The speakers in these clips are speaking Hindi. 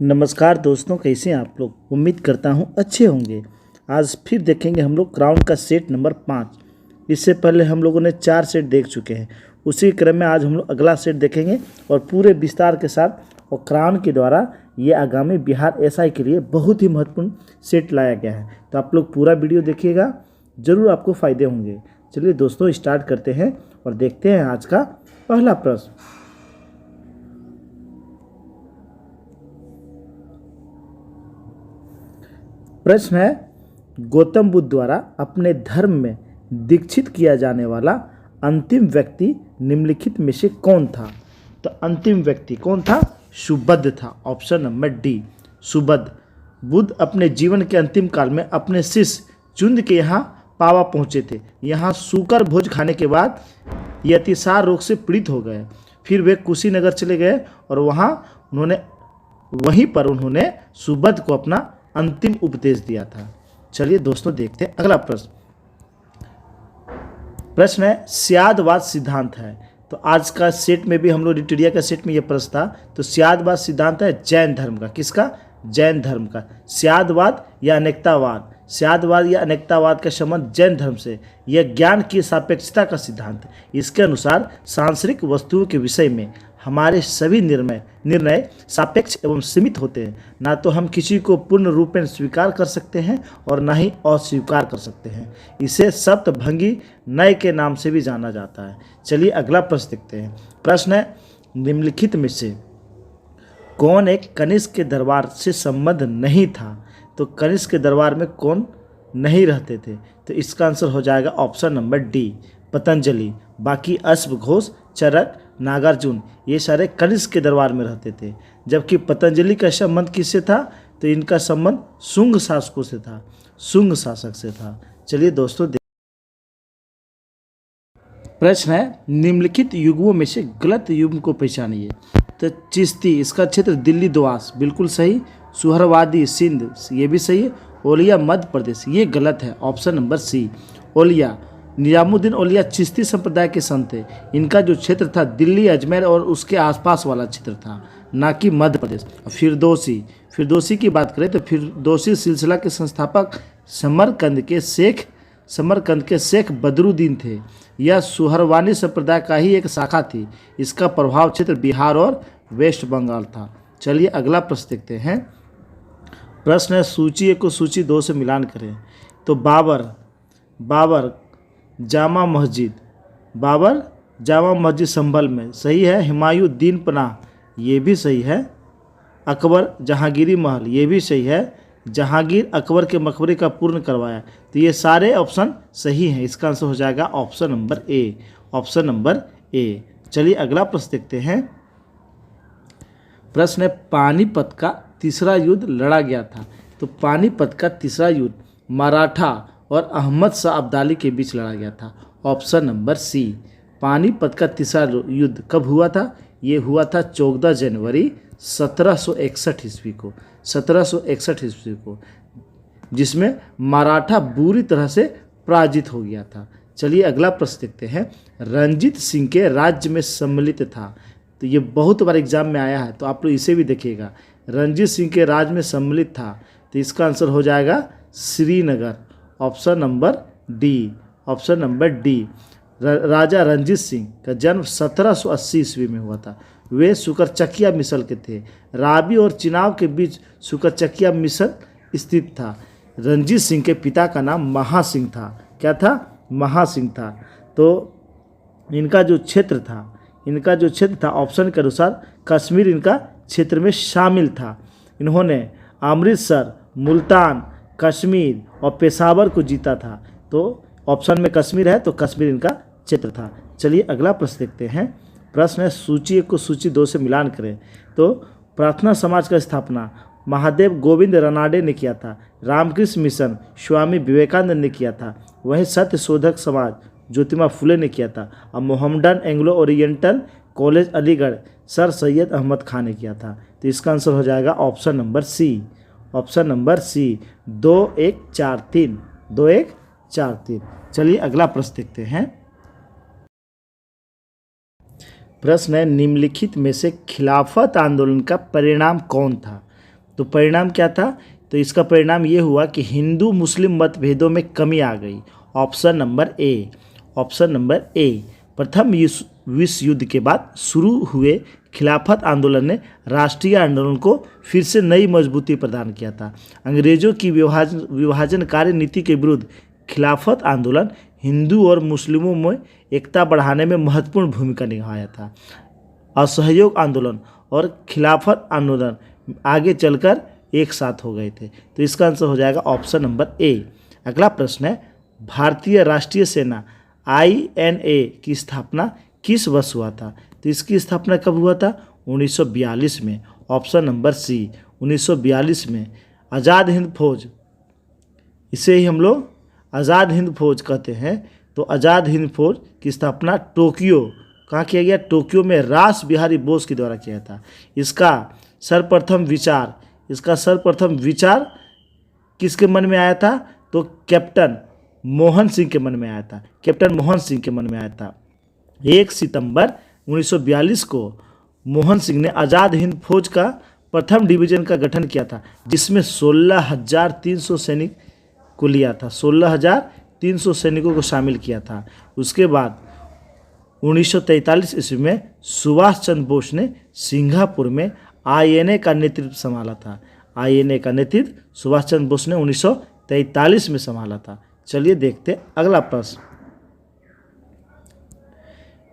नमस्कार दोस्तों, कैसे हैं आप लोग। उम्मीद करता हूं अच्छे होंगे। आज फिर देखेंगे हम लोग क्राउन का सेट नंबर 5। इससे पहले हम लोगों ने 4 सेट देख चुके हैं। उसी क्रम में आज हम लोग अगला सेट देखेंगे और पूरे विस्तार के साथ। और क्राउन के द्वारा ये आगामी बिहार एसआई के लिए बहुत ही महत्वपूर्ण सेट लाया गया है। तो आप लोग पूरा वीडियो देखिएगा, ज़रूर आपको फ़ायदे होंगे। चलिए दोस्तों, स्टार्ट करते हैं और देखते हैं आज का पहला प्रश्न। प्रश्न है, गौतम बुद्ध द्वारा अपने धर्म में दीक्षित किया जाने वाला अंतिम व्यक्ति निम्नलिखित में से कौन था। तो अंतिम व्यक्ति कौन था? सुबुद्ध था। Option number D, Subuddha. Buddha अपने जीवन के अंतिम काल में अपने शिष्य चुंद के यहाँ पावा पहुँचे थे। यहाँ सूकर भोज खाने के बाद ये अतिसार रोग से पीड़ित हो गए। फिर वे कुशीनगर चले गए और वहीं पर उन्होंने सुबुद्ध को अपना अंतिम उपदेश दिया था। चलिए दोस्तों, देखते हैं अगला प्रश्न। प्रश्न है, स्यादवाद सिद्धांत है। तो आज का सेट में भी हम लोग रिटरिया का सेट में यह प्रश्न था। तो स्यादवाद सिद्धांत है जैन धर्म का। किसका? जैन धर्म का। स्यादवाद या अनेकतावाद, स्यादवाद या अनेकतावाद का संबंध जैन धर्म से। यह ज्ञान की सापेक्षता का सिद्धांत है। इसके अनुसार सांसारिक वस्तुओं के विषय में हमारे सभी निर्णय सापेक्ष एवं सीमित होते हैं। ना तो हम किसी को पूर्ण रूप में स्वीकार कर सकते हैं और ना ही अस्वीकार कर सकते हैं। इसे सप्तभंगी नय के नाम से भी जाना जाता है। चलिए अगला प्रश्न देखते हैं। प्रश्न है, निम्नलिखित में से कौन एक कनिष्क के दरबार से संबंध नहीं था। तो कनिष्क के दरबार में कौन नहीं रहते थे? तो इसका आंसर हो जाएगा ऑप्शन नंबर डी, पतंजलि। बाकी अश्व घोष, चरक, नागार्जुन ये सारे कनिष्क के दरबार में रहते थे। जबकि पतंजलि का संबंध किससे था? तो इनका संबंध शुंग शासकों से था, शुंग शासक से था। चलिए दोस्तों, प्रश्न है, निम्नलिखित युगों में से गलत युग को पहचानिए। तो चिश्ती, इसका क्षेत्र दिल्ली द्वास, बिल्कुल सही। सुहरवादी, सिंध, ये भी सही है। ओलिया, मध्य प्रदेश, ये गलत है। ऑप्शन नंबर सी, ओलिया। निजामुद्दीन औलिया चिश्ती संप्रदाय के संत थे। इनका जो क्षेत्र था दिल्ली, अजमेर और उसके आसपास वाला क्षेत्र था, ना कि मध्य प्रदेश। फिरदौसी की बात करें तो फिरदौसी सिलसिला के संस्थापक समरकंद के शेख बदरुद्दीन थे। यह सुहरवानी संप्रदाय का ही एक शाखा थी। इसका प्रभाव क्षेत्र बिहार और वेस्ट बंगाल था। चलिए अगला प्रश्न देखते हैं। प्रश्न है, सूची 1 को सूची 2 से मिलान करें। तो बाबर जामा मस्जिद संभल में, सही है। हुमायूं दीन पनाह, ये भी सही है। अकबर जहांगीरी महल, ये भी सही है। जहांगीर अकबर के मकबरे का पूर्ण करवाया। तो ये सारे ऑप्शन सही हैं। इसका आंसर हो जाएगा ऑप्शन नंबर ए, ऑप्शन नंबर ए। चलिए अगला प्रश्न देखते हैं। प्रश्न है, पानीपत का तीसरा युद्ध लड़ा गया था। तो पानीपत का तीसरा युद्ध मराठा और अहमद शाह अब्दाली के बीच लड़ा गया था। ऑप्शन नंबर सी। पानीपत का तीसरा युद्ध कब हुआ था? ये हुआ था 14 जनवरी 1761 ईस्वी को, 1761 ईस्वी को, जिसमें मराठा बुरी तरह से पराजित हो गया था। चलिए अगला प्रश्न देखते हैं। रंजीत सिंह के राज्य में सम्मिलित था। तो ये बहुत बार एग्जाम में आया है, तो आप लोग इसे भी देखिएगा। रंजीत सिंह के राज्य में सम्मिलित था। तो इसका आंसर हो जाएगा Srinagar, option number D, option number D. Raja Ranjit Singh का जन्म 1780 ईस्वी में हुआ था। वे सुकरचकिया मिसल के थे। रावी और चिनाब के बीच सुकरचकिया मिसल स्थित था। रंजीत सिंह के पिता का नाम महासिंह था। क्या था? महासिंह था। तो इनका जो क्षेत्र था ऑप्शन के अनुसार कश्मीर इनका क्षेत्र में शामिल था। इन्होंने अमृतसर, मुल्तान, कश्मीर और पेशावर को जीता था। तो ऑप्शन में कश्मीर है, तो कश्मीर इनका क्षेत्र था। चलिए अगला प्रश्न देखते हैं। प्रश्न है, सूची 1 को सूची 2 से मिलान करें। तो प्रार्थना समाज का स्थापना महादेव गोविंद रनाडे ने किया था। रामकृष्ण मिशन स्वामी विवेकानंद ने किया था। वहीं सत्य शोधक समाज ज्योतिबा फुले ने किया था। और Mohammedan Anglo Oriental College Aligarh Sir Syed Ahmad Khan ने किया था। तो इसका आंसर हो जाएगा option number C, option number C, 2143, 2143। चलिए अगला प्रश्न देखते हैं। प्रश्न है, निम्नलिखित में से खिलाफत आंदोलन का परिणाम कौन था? तो परिणाम क्या था? तो इसका परिणाम ये हुआ कि हिंदू मुस्लिम मतभेदों में कमी आ गई। ऑप्शन नंबर ए। ऑप्शन नंबर ए। प्रथम विश्व युद्ध के बाद शुरू हुए खिलाफत आंदोलन ने राष्ट्रीय आंदोलन को फिर से नई मजबूती प्रदान किया था। अंग्रेजों की विभाजनकारी नीति के विरुद्ध खिलाफत आंदोलन हिंदू और मुस्लिमों में एकता बढ़ाने में महत्वपूर्ण भूमिका निभाया था। असहयोग आंदोलन और खिलाफत आंदोलन आगे चलकर एक साथ हो गए थे। तो इसका आंसर हो जाएगा ऑप्शन नंबर ए। अगला प्रश्न है, भारतीय राष्ट्रीय सेना INA की स्थापना किस वर्ष हुआ था? तो इसकी स्थापना कब हुआ था? 1942 में। ऑप्शन नंबर सी, 1942 में। आज़ाद हिंद फौज, इसे ही हम लोग आज़ाद हिंद फौज कहते हैं। तो आज़ाद हिंद फौज की स्थापना टोक्यो, कहाँ किया गया? टोक्यो में रास बिहारी बोस के द्वारा किया था। इसका सर्वप्रथम विचार किसके मन में आया था? तो कैप्टन मोहन सिंह के मन में आया था। कैप्टन मोहन सिंह के मन में आया था। 1 सितंबर 1942 को मोहन सिंह ने आज़ाद हिंद फौज का प्रथम डिवीजन का गठन किया था, जिसमें 16,300 सैनिक को लिया था। 16,300 सैनिकों को शामिल किया था। उसके बाद 1943 ईस्वी में सुभाष चंद्र बोस ने सिंगापुर में INA का नेतृत्व संभाला था। INA का नेतृत्व सुभाष चंद्र बोस ने 1943 में संभाला था। चलिए देखते हैं अगला प्रश्न।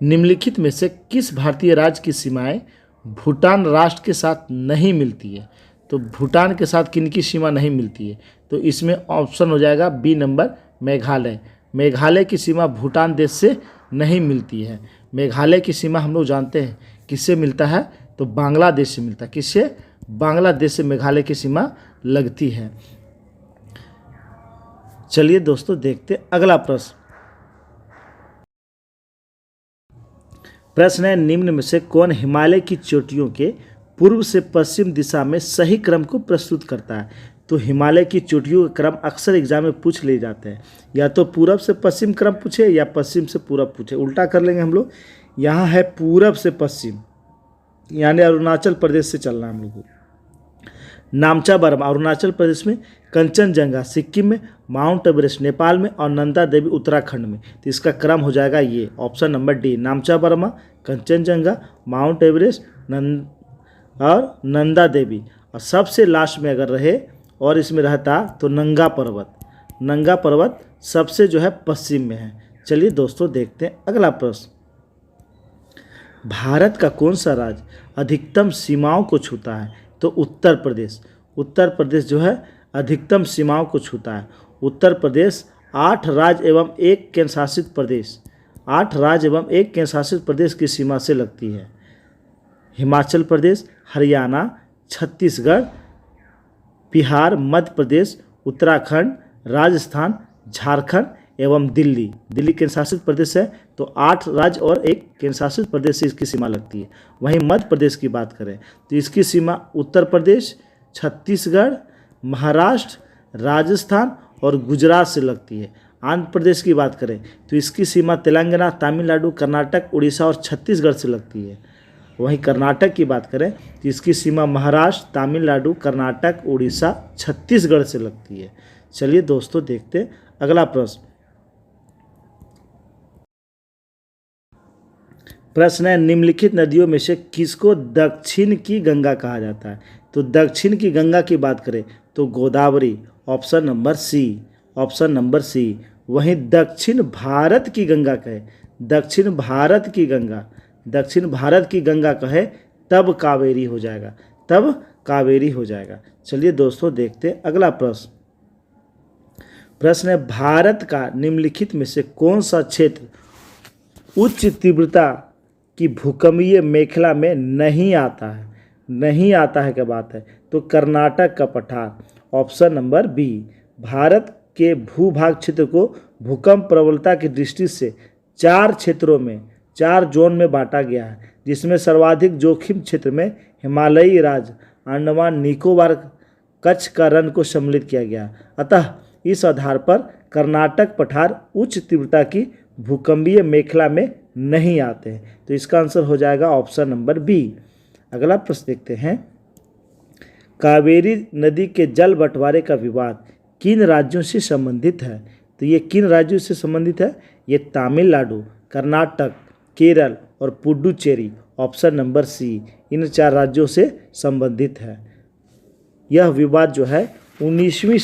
निम्नलिखित में से किस भारतीय राज्य की सीमाएं भूटान राष्ट्र के साथ नहीं मिलती है? तो भूटान के साथ किनकी सीमा नहीं मिलती है? तो इसमें ऑप्शन हो जाएगा बी नंबर, मेघालय। मेघालय की सीमा भूटान देश से नहीं मिलती है। मेघालय की सीमा हम लोग जानते हैं किससे मिलता है? तो बांग्लादेश से मिलता है। किससे? बांग्लादेश से मेघालय की सीमा लगती है। चलिए दोस्तों देखते अगला प्रश्न। प्रश्न है, निम्न में से कौन हिमालय की चोटियों के पूर्व से पश्चिम दिशा में सही क्रम को प्रस्तुत करता है? तो हिमालय की चोटियों का क्रम अक्सर एग्जाम में पूछ ले जाते हैं। या तो पूरब से पश्चिम क्रम पूछे या पश्चिम से पूरब पूछे। उल्टा कर लेंगे हम लोग। यहाँ है पूरब से पश्चिम, यानी अरुणाचल प्रदेश से चलना हम लोग को। नामचा बर्मा अरुणाचल प्रदेश में, कंचनजंगा सिक्किम में, माउंट एवरेस्ट नेपाल में और नंदा देवी उत्तराखंड में। तो इसका क्रम हो जाएगा ये option number D, नामचा Burma, Kanchenjunga, mount Everest और नंदा देवी। और सबसे लास्ट में अगर रहे और इसमें रहता तो नंगा पर्वत। नंगा पर्वत सबसे जो है पश्चिम में है। चलिए दोस्तों देखते हैं अगला प्रश्न। भारत का कौन सा राज्य अधिकतम सीमाओं को छूता है? तो उत्तर प्रदेश। उत्तर प्रदेश जो है अधिकतम सीमाओं को छूता है। उत्तर प्रदेश 8 राज्य एवं 1 केंद्र शासित प्रदेश, 8 राज्य एवं 1 केंद्र शासित प्रदेश की सीमा से लगती है। हिमाचल प्रदेश, हरियाणा, छत्तीसगढ़, बिहार, मध्य प्रदेश, उत्तराखंड, राजस्थान, झारखंड एवं दिल्ली। दिल्ली केंद्र शासित प्रदेश है। तो 8 राज्य और 1 केंद्र शासित प्रदेश से इसकी सीमा लगती है। वहीं मध्य प्रदेश की बात करें तो इसकी सीमा उत्तर प्रदेश, छत्तीसगढ़, महाराष्ट्र, राजस्थान और गुजरात से लगती है। आंध्र प्रदेश की बात करें तो इसकी सीमा तेलंगाना, तमिलनाडु, कर्नाटक, उड़ीसा और छत्तीसगढ़ से लगती है। वहीं कर्नाटक की बात करें तो इसकी सीमा महाराष्ट्र, तमिलनाडु, कर्नाटक, उड़ीसा, छत्तीसगढ़ से लगती है। चलिए दोस्तों देखते हैं अगला प्रश्न। प्रश्न है, निम्नलिखित नदियों में से किसको दक्षिण की गंगा कहा जाता है? तो दक्षिण की गंगा की बात करें तो Godavari. Option number C, option number C. वहीं दक्षिण भारत की गंगा कहे, दक्षिण भारत की गंगा, दक्षिण भारत की गंगा कहे तब कावेरी हो जाएगा, तब कावेरी हो जाएगा। चलिए दोस्तों देखते हैं अगला प्रश्न। प्रश्न है, भारत का निम्नलिखित में से कौन सा क्षेत्र उच्च तीव्रता की भूकंपीय मेखला में नहीं आता है? नहीं आता है क्या बात है? तो कर्नाटक का पठार। Option number B. भारत के भूभाग क्षेत्र को भूकंप प्रबलता की दृष्टि से 4 क्षेत्रों में, 4 जोन में बांटा गया है, जिसमें सर्वाधिक जोखिम क्षेत्र में हिमालयी राज्य, अंडमान निकोबार, कच्छ का रण को सम्मिलित किया गया। अतः इस आधार पर कर्नाटक पठार उच्च तीव्रता की भूकंपीय मेखला में नहीं आते हैं। तो इसका आंसर हो जाएगा ऑप्शन नंबर बी। अगला प्रश्न देखते हैं। कावेरी नदी के जल बंटवारे का विवाद किन राज्यों से संबंधित है? तो ये किन राज्यों से संबंधित है? ये तमिलनाडु, कर्नाटक, केरल और पुडुचेरी, ऑप्शन नंबर सी, इन 4 राज्यों से संबंधित है। यह विवाद जो है 19वीं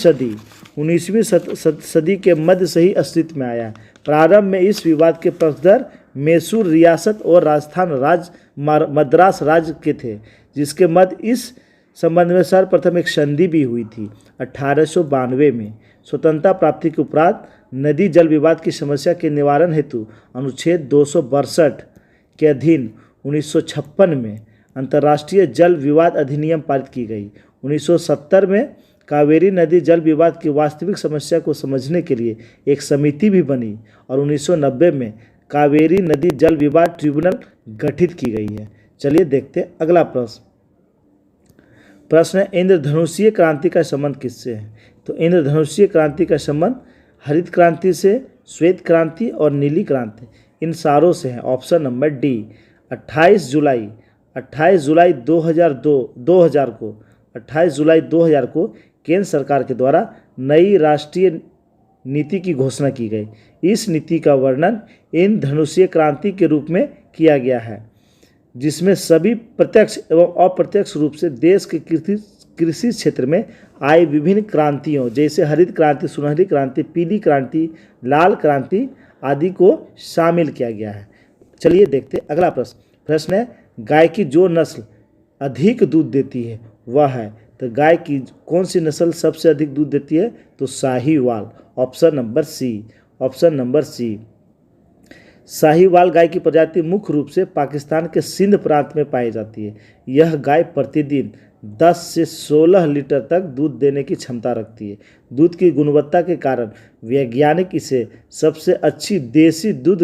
सदी के मध्य से ही अस्तित्व में आया है। प्रारंभ में इस विवाद के पक्षधर मैसूर रियासत और राजस्थान राज्य मद्रास राज्य के थे, जिसके मध्य इस संबंध में सर्वप्रथम एक संधि भी हुई थी 1892 में। स्वतंत्रता प्राप्ति के उपरांत नदी जल विवाद की समस्या के निवारण हेतु अनुच्छेद 262 के अधीन 1956 में अंतर्राष्ट्रीय जल विवाद अधिनियम पारित की गई। 1970 में कावेरी नदी जल विवाद की वास्तविक समस्या को समझने के लिए एक समिति भी बनी और 1990 में कावेरी नदी जल विवाद ट्रिब्यूनल गठित की गई है। चलिए देखते हैं अगला प्रश्न है, इंद्रधनुषीय क्रांति का संबंध किससे है? तो इंद्रधनुषीय क्रांति का संबंध हरित क्रांति से, श्वेत क्रांति और नीली क्रांति, इन सारों से है। Option number D. 28 जुलाई 2000 को केंद्र सरकार के द्वारा नई राष्ट्रीय नीति की घोषणा की गई। इस नीति का वर्णन इंद्रधनुषीय क्रांति के रूप में किया गया है, जिसमें सभी प्रत्यक्ष एवं अप्रत्यक्ष रूप से देश के कृषि क्षेत्र में आई विभिन्न क्रांतियों जैसे हरित क्रांति, सुनहरी क्रांति, पीली क्रांति, लाल क्रांति आदि को शामिल किया गया है। चलिए देखते हैं अगला प्रश्न है, गाय की जो नस्ल अधिक दूध देती है वह है? तो गाय की कौन सी नस्ल सबसे अधिक दूध देती है? तो Sahiwal, option number C. Sahiwal गाय की प्रजाति मुख्य रूप से पाकिस्तान के सिंध प्रांत में पाई जाती है। यह गाय प्रतिदिन 10 से 16 लीटर तक दूध देने की क्षमता रखती है। दूध की गुणवत्ता के कारण वैज्ञानिक इसे सबसे अच्छी देसी दूध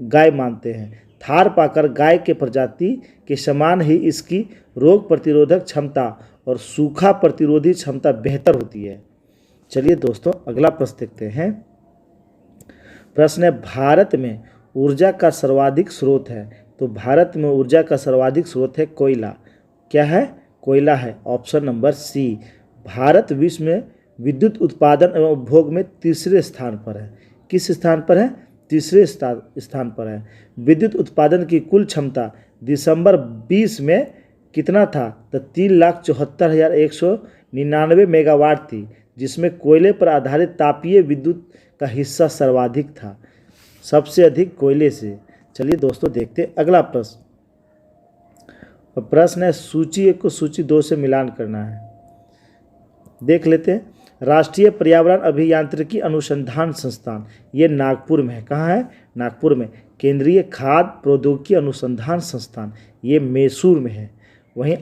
गाय मानते हैं। थारपाकर गाय के प्रजाति के समान ही इसकी रोग प्रतिरोधक क्षमता और सूखा प्रतिरोधी क्षमता बेहतर होती है। चलिए दोस्तों अगला प्रश्न देखते हैं। प्रश्न है, भारत में ऊर्जा का सर्वाधिक स्रोत है? तो भारत में ऊर्जा का सर्वाधिक स्रोत है कोयला। क्या है? कोयला है, ऑप्शन नंबर सी। भारत विश्व में विद्युत उत्पादन एवं उपभोग में तीसरे स्थान पर है। किस स्थान पर है? तीसरे स्थान पर है। विद्युत उत्पादन की कुल क्षमता दिसंबर 20 में कितना था? तो 3,74,199 मेगावाट थी, जिसमें कोयले पर आधारित तापीय विद्युत का हिस्सा सर्वाधिक था, सबसे अधिक कोयले से। चलिए दोस्तों देखते हैं अगला प्रश्न है, सूची 1 को सूची 2 से मिलान करना है। देख लेते हैं। राष्ट्रीय पर्यावरण अभियांत्रिकी अनुसंधान संस्थान, ये नागपुर में है। कहाँ है? नागपुर में। केंद्रीय खाद्य प्रौद्योगिकी अनुसंधान संस्थान, ये मैसूर में है। वहीं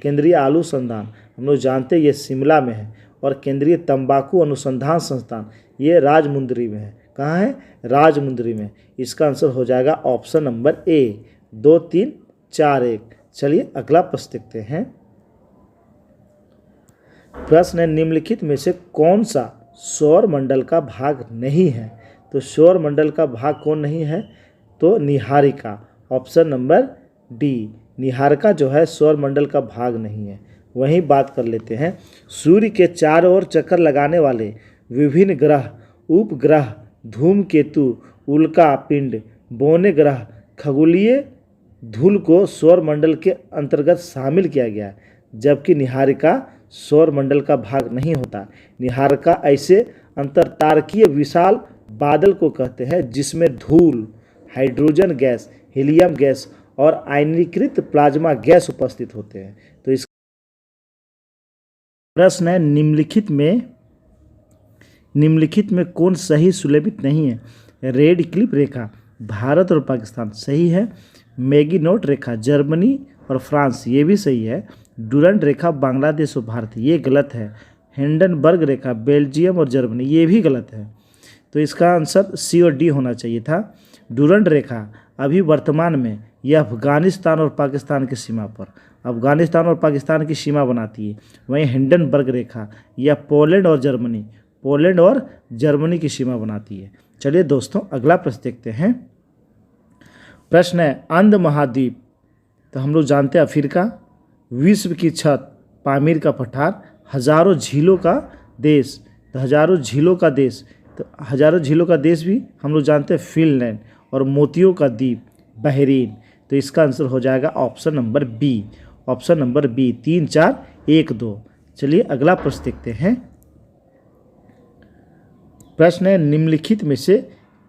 केंद्रीय आलू संस्थान हम लोग जानते हैं ये शिमला में है। और केंद्रीय तंबाकू अनुसंधान संस्थान ये राजमुंदरी में है। कहाँ है? राजमुंदरी में। इसका आंसर हो जाएगा ऑप्शन नंबर ए, 2, 3, 4, 1। चलिए अगला प्रश्न देखते हैं। प्रश्न है, निम्नलिखित में से कौन सा सौर मंडल का भाग नहीं है? तो सौर मंडल का भाग कौन नहीं है? तो Niharika, option number D. Niharika जो है सौर मंडल का भाग नहीं है। वहीं बात कर लेते हैं, सूर्य के चारों ओर चक्कर लगाने वाले विभिन्न ग्रह, उपग्रह, धूमकेतु, उल्का पिंड, बौने ग्रह, खगोलीय धूल को सौर मंडल के अंतर्गत शामिल किया गया है, जबकि निहारिका सौर मंडल का भाग नहीं होता। निहारिका ऐसे अंतरतारकीय विशाल बादल को कहते हैं जिसमें धूल, हाइड्रोजन गैस, हीलियम गैस और आयनीकृत प्लाज्मा गैस उपस्थित होते हैं। तो इस प्रश्न है, निम्नलिखित में कौन सही सुलेखित नहीं है? रेड क्लिफ रेखा भारत और पाकिस्तान सही है। मैगिनोट रेखा जर्मनी और फ्रांस, ये भी सही है। डुरंड रेखा बांग्लादेश और भारत, ये गलत है। हिंडनबर्ग रेखा बेल्जियम और जर्मनी, ये भी गलत है। तो इसका आंसर सी और डी होना चाहिए था। डुरंड रेखा अभी वर्तमान में यह अफगानिस्तान और पाकिस्तान की सीमा पर, अफगानिस्तान और पाकिस्तान की सीमा बनाती है। वहीं हिंडनबर्ग रेखा यह पोलैंड और जर्मनी की सीमा बनाती है। चलिए दोस्तों अगला प्रश्न देखते हैं। प्रश्न है, अंध महाद्वीप, तो हम लोग जानते हैं अफ्रीका, विश्व की छत, पामीर का पठार, हजारों झीलों का देश, तो हजारों झीलों का देश, तो हजारों झीलों का देश भी हम लोग जानते हैं फिनलैंड, और मोतियों का द्वीप बहरीन। तो इसका आंसर हो जाएगा option number B, option number B. 3 4 1 2। चलिए अगला प्रश्न देखते हैं। प्रश्न है, निम्नलिखित में से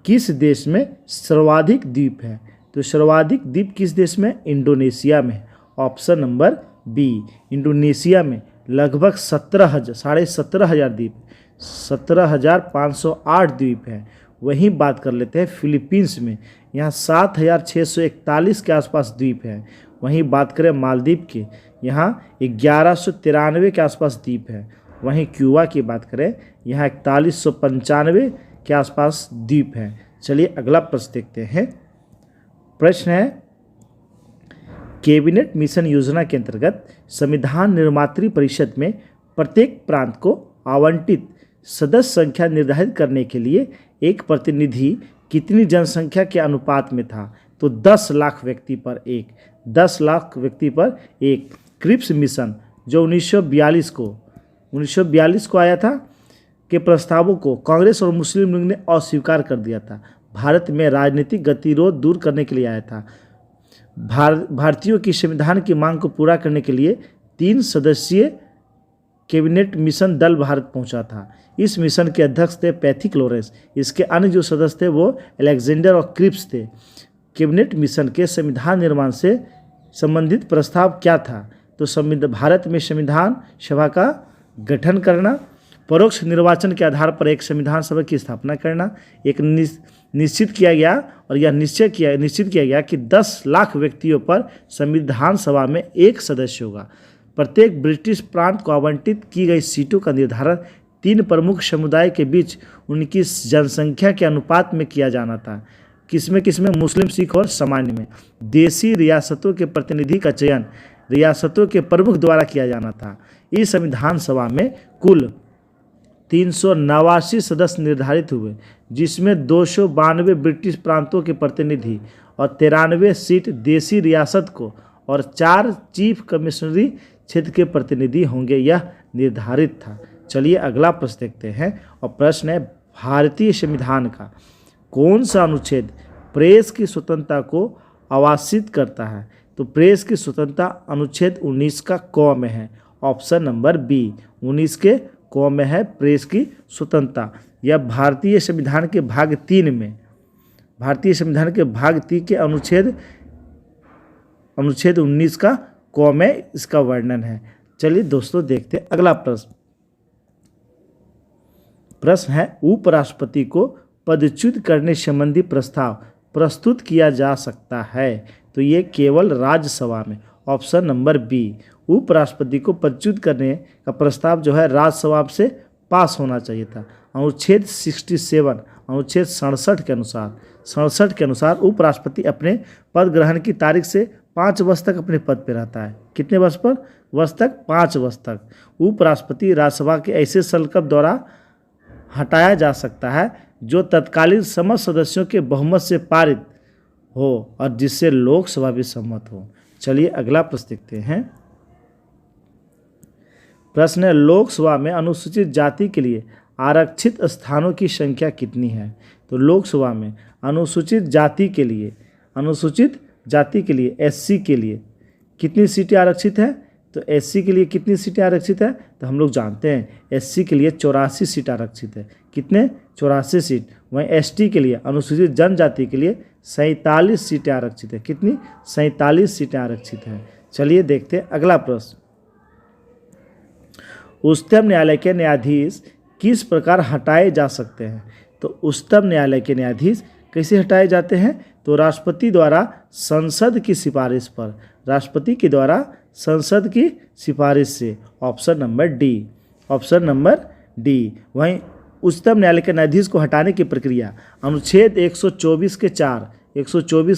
किस देश में सर्वाधिक द्वीप है? तो सर्वाधिक द्वीप किस देश में? इंडोनेशिया में। ऑप्शन नंबर बी, इंडोनेशिया में लगभग 17,500 द्वीप, 17,508 द्वीप हैं। वहीं बात कर लेते हैं फिलीपींस में, यहाँ 7,641 के आसपास द्वीप हैं। वहीं बात करें मालदीव के, यहाँ 1193 के आसपास द्वीप है। वहीं क्यूबा की बात करें, यहाँ 4195 के आसपास द्वीप हैं। चलिए अगला प्रश्न देखते हैं। प्रश्न है, कैबिनेट मिशन योजना के अंतर्गत संविधान निर्मात्री परिषद में प्रत्येक प्रांत को आवंटित सदस्य संख्या निर्धारित करने के लिए एक प्रतिनिधि कितनी जनसंख्या के अनुपात में था? तो 10 लाख व्यक्ति पर एक, 10 लाख व्यक्ति पर एक। क्रिप्स मिशन जो 1942 को आया था, के प्रस्तावों को कांग्रेस और मुस्लिम लीग ने अस्वीकार कर दिया था। भारत में राजनीतिक गतिरोध दूर करने के लिए आया था। भारतीयों की संविधान की मांग को पूरा करने के लिए 3 सदस्यीय कैबिनेट मिशन दल भारत पहुंचा था। इस मिशन के अध्यक्ष थे पैथिक लॉरेंस। इसके अन्य जो सदस्य थे वो अलेक्जेंडर और क्रिप्स थे। कैबिनेट मिशन के संविधान निर्माण से संबंधित प्रस्ताव क्या था? तो भारत में संविधान सभा का गठन करना, परोक्ष निर्वाचन के आधार पर एक संविधान सभा की स्थापना करना, एक निश्चित किया गया और यह निश्चित किया गया कि 10 लाख व्यक्तियों पर संविधान सभा में एक सदस्य होगा। प्रत्येक ब्रिटिश प्रांत को आवंटित की गई सीटों का निर्धारण 3 प्रमुख समुदाय के बीच उनकी जनसंख्या के अनुपात में किया जाना था। किसमें? मुस्लिम, सिख और सामान्य में। देशी रियासतों के प्रतिनिधि का चयन रियासतों के प्रमुख द्वारा किया जाना था। इस संविधान सभा में कुल 389 सदस्य निर्धारित हुए, जिसमें 292 ब्रिटिश प्रांतों के प्रतिनिधि और 93 सीट देशी रियासत को और 4 चीफ कमिश्नरी क्षेत्र के प्रतिनिधि होंगे, यह निर्धारित था। चलिए अगला प्रश्न देखते हैं, और प्रश्न है, भारतीय संविधान का कौन सा अनुच्छेद प्रेस की स्वतंत्रता को आवासित करता है? तो प्रेस की स्वतंत्रता अनुच्छेद 19 का क में है। ऑप्शन नंबर बी, 19 के क में है प्रेस की स्वतंत्रता। यह भारतीय संविधान के भाग 3 में, भारतीय संविधान के भाग 3 के अनुच्छेद 19 का क में इसका वर्णन है। चलिए दोस्तों देखते हैं अगला प्रश्न। प्रश्न है, उपराष्ट्रपति को पदच्युत करने संबंधी प्रस्ताव प्रस्तुत किया जा सकता है? तो ये केवल राज्यसभा में। ऑप्शन नंबर बी, उपराष्ट्रपति को पदच्युत करने का प्रस्ताव जो है राज्यसभा से पास होना चाहिए था। अनुच्छेद 67, अनुच्छेद 67 के अनुसार उपराष्ट्रपति अपने पद ग्रहण की तारीख से 5 वर्ष तक अपने पद पर रहता है। कितने वर्ष पर? वर्ष तक, 5 वर्ष तक। उपराष्ट्रपति राज्यसभा के ऐसे संकल्प द्वारा हटाया जा सकता है जो तत्कालीन समस्त सदस्यों के बहुमत से पारित हो और जिससे लोकसभा भी सम्मत हो। चलिए अगला प्रश्न देखते हैं। प्रश्न है, लोकसभा में अनुसूचित जाति के लिए आरक्षित स्थानों की संख्या कितनी है? तो लोकसभा में अनुसूचित जाति के लिए एससी के लिए कितनी सीटें आरक्षित हैं? तो एससी के लिए कितनी सीटें आरक्षित है? तो हम लोग जानते हैं एससी के लिए 84 सीट आरक्षित है। कितने? 84 सीट। वहीं एसटी के लिए, अनुसूचित जनजाति के लिए 47 सीटें आरक्षित है। कितनी? 47 सीटें आरक्षित हैं। चलिए देखते हैं अगला प्रश्न। उच्चतम न्यायालय के न्यायाधीश किस प्रकार हटाए जा सकते हैं? तो उच्चतम न्यायालय के न्यायाधीश कैसे हटाए जाते हैं? तो राष्ट्रपति द्वारा संसद की सिफारिश पर, राष्ट्रपति के द्वारा संसद की सिफारिश से। Option number D, option number D. वहीं उच्चतम न्यायालय के न्यायाधीश को हटाने की प्रक्रिया अनुच्छेद 124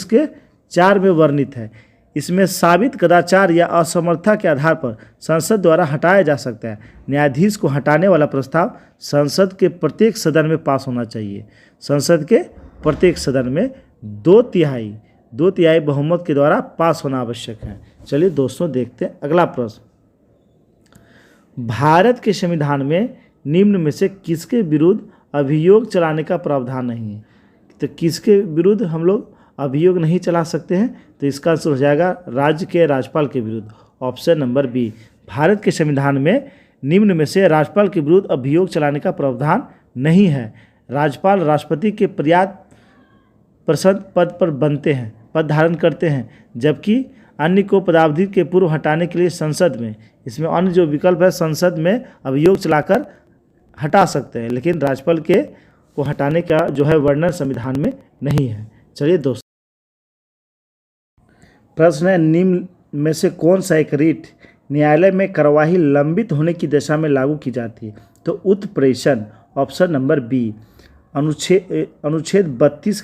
के 4 में वर्णित है। इसमें साबित कदाचार या असमर्थता के आधार पर संसद द्वारा हटाया जा सकता है। न्यायाधीश को हटाने वाला प्रस्ताव संसद के प्रत्येक सदन में पास होना चाहिए। संसद के प्रत्येक सदन में 2 तिहाई बहुमत के द्वारा पास होना आवश्यक है। चलिए दोस्तों देखते हैं अगला प्रश्न। भारत के संविधान में निम्न में से किसके विरुद्ध अभियोग चलाने का प्रावधान नहीं है? तो किसके विरुद्ध हम लोग अभियोग नहीं चला सकते हैं? तो इसका आंसर हो जाएगा राज्य के राज्यपाल के विरुद्ध, ऑप्शन नंबर बी। भारत के संविधान में निम्न में से राज्यपाल के विरुद्ध अभियोग चलाने का प्रावधान नहीं है। राज्यपाल राष्ट्रपति के प्रसन्न पद पर बनते हैं, पद धारण करते हैं, जबकि अन्य को पदावधि के पूर्व हटाने के लिए संसद में, इसमें अन्य जो विकल्प है संसद में अभियोग चलाकर हटा सकते हैं, लेकिन राज्यपाल के को हटाने का जो है वर्णन संविधान में नहीं है। चलिए दोस्तों प्रश्न है, निम्न में से कौन सा एक रीट न्यायालय में कार्यवाही लंबित होने की दशा में लागू की जाती है? तो उत्प्रेषण, ऑप्शन नंबर बी। अनुच्छेद 32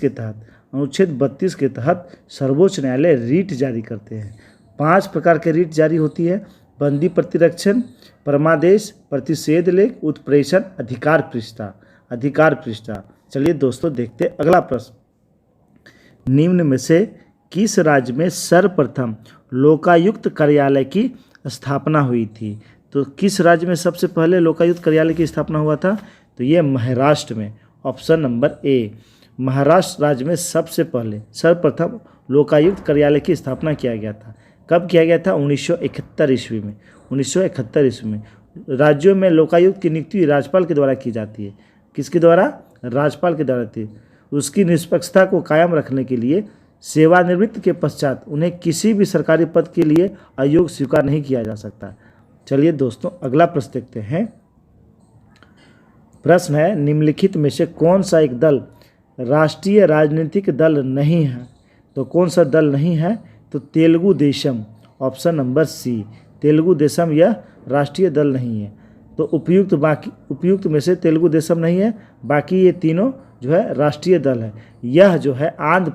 के तहत सर्वोच्च न्यायालय रीट जारी करते हैं। 5 प्रकार के रीट जारी होती है: बंदी प्रतिरक्षण, परमादेश, प्रतिषेध लेख, उत्प्रेषण, अधिकार पृष्ठा। चलिए दोस्तों देखते हैं अगला प्रश्न। निम्न में से किस राज्य में सर्वप्रथम लोकायुक्त कार्यालय की स्थापना हुई थी? तो किस राज्य में सबसे पहले लोकायुक्त कार्यालय की स्थापना हुआ था? तो ये महाराष्ट्र में, ऑप्शन नंबर ए। महाराष्ट्र राज्य में सबसे पहले सर्वप्रथम लोकायुक्त कार्यालय की स्थापना किया गया था। कब किया गया था? 1971 ईस्वी में। 1971 ईस्वी में राज्यों में लोकायुक्त की नियुक्ति राज्यपाल के द्वारा की जाती है। किसके द्वारा? राज्यपाल के द्वारा थी। उसकी निष्पक्षता को कायम रखने के लिए सेवानिवृत्ति के पश्चात उन्हें किसी भी सरकारी पद के लिए अयोग्य स्वीकार नहीं किया जा सकता। चलिए दोस्तों अगला प्रश्न देखते हैं। प्रश्न है, निम्नलिखित में से कौन सा एक दल राष्ट्रीय राजनीतिक दल नहीं है? तो कौन सा दल नहीं है? तो Telugu Desam, option number C. Telugu Desam यह राष्ट्रीय दल नहीं है। तो उपयुक्त में से तेलुगु देशम नहीं है, बाकी ये तीनों जो है राष्ट्रीय दल है। यह जो है आंध्र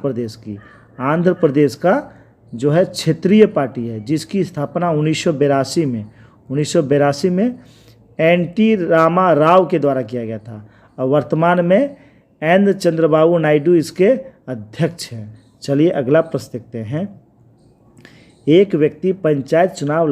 प्रदेश का जो है क्षेत्रीय पार्टी है, जिसकी स्थापना 1982 में एन.टी. रामा राव के द्वारा किया गया था और वर्तमान में एन. चंद्रबाबू नायडू इसके अध्यक्ष हैं। चलिए अगला प्रश्न देखते हैं। एक व्यक्ति पंचायत चुनाव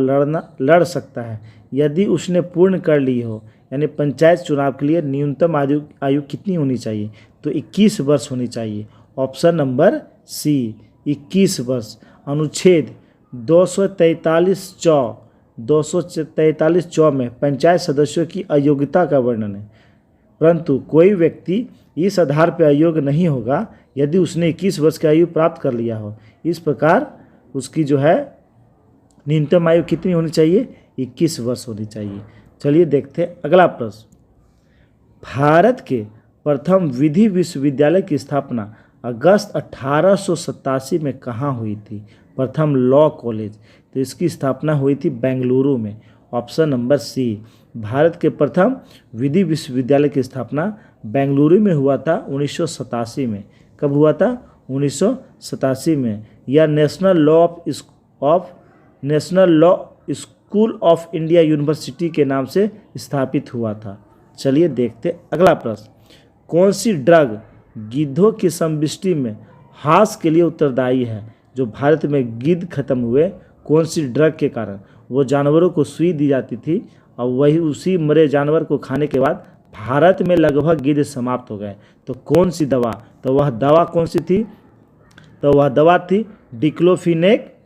लड़ सकता है यदि उसने पूर्ण कर ली हो, यानी पंचायत चुनाव के लिए न्यूनतम आयु कितनी होनी चाहिए? तो 21 वर्ष होनी चाहिए, ऑप्शन नंबर सी 21 वर्ष। अनुच्छेद 243(च) में पंचायत सदस्यों की अयोग्यता का वर्णन है, परंतु कोई व्यक्ति इस आधार पर अयोग्य नहीं होगा यदि उसने 21 वर्ष की आयु प्राप्त कर लिया हो। इस प्रकार उसकी जो है न्यूनतम आयु कितनी होनी चाहिए? 21 वर्ष होनी चाहिए। चलिए देखते हैं अगला प्रश्न। भारत के प्रथम विधि विश्वविद्यालय की स्थापना अगस्त 1887 में कहाँ हुई थी? प्रथम लॉ कॉलेज, तो इसकी स्थापना हुई थी बेंगलुरु में, ऑप्शन नंबर सी। भारत के प्रथम विधि विश्वविद्यालय की स्थापना बेंगलुरु में हुआ था 1987 में। कब हुआ था? 1987 में। यह national law school of India university के नाम से स्थापित हुआ था। चलिए देखते अगला प्रश्न। कौन सी ड्रग गिद्धों की संपुष्टि में ह्रास के लिए उत्तरदायी है? जो भारत में गिद्ध खत्म हुए, कौन सी ड्रग के कारण? वो जानवरों को सुई दी जाती थी और वही उसी मरे जानवर को खाने के बाद भारत में लगभग गिद्ध समाप्त हो गए। तो कौन सी दवा? तो वह दवा कौन सी थी? तो वह दवा थी diclofenac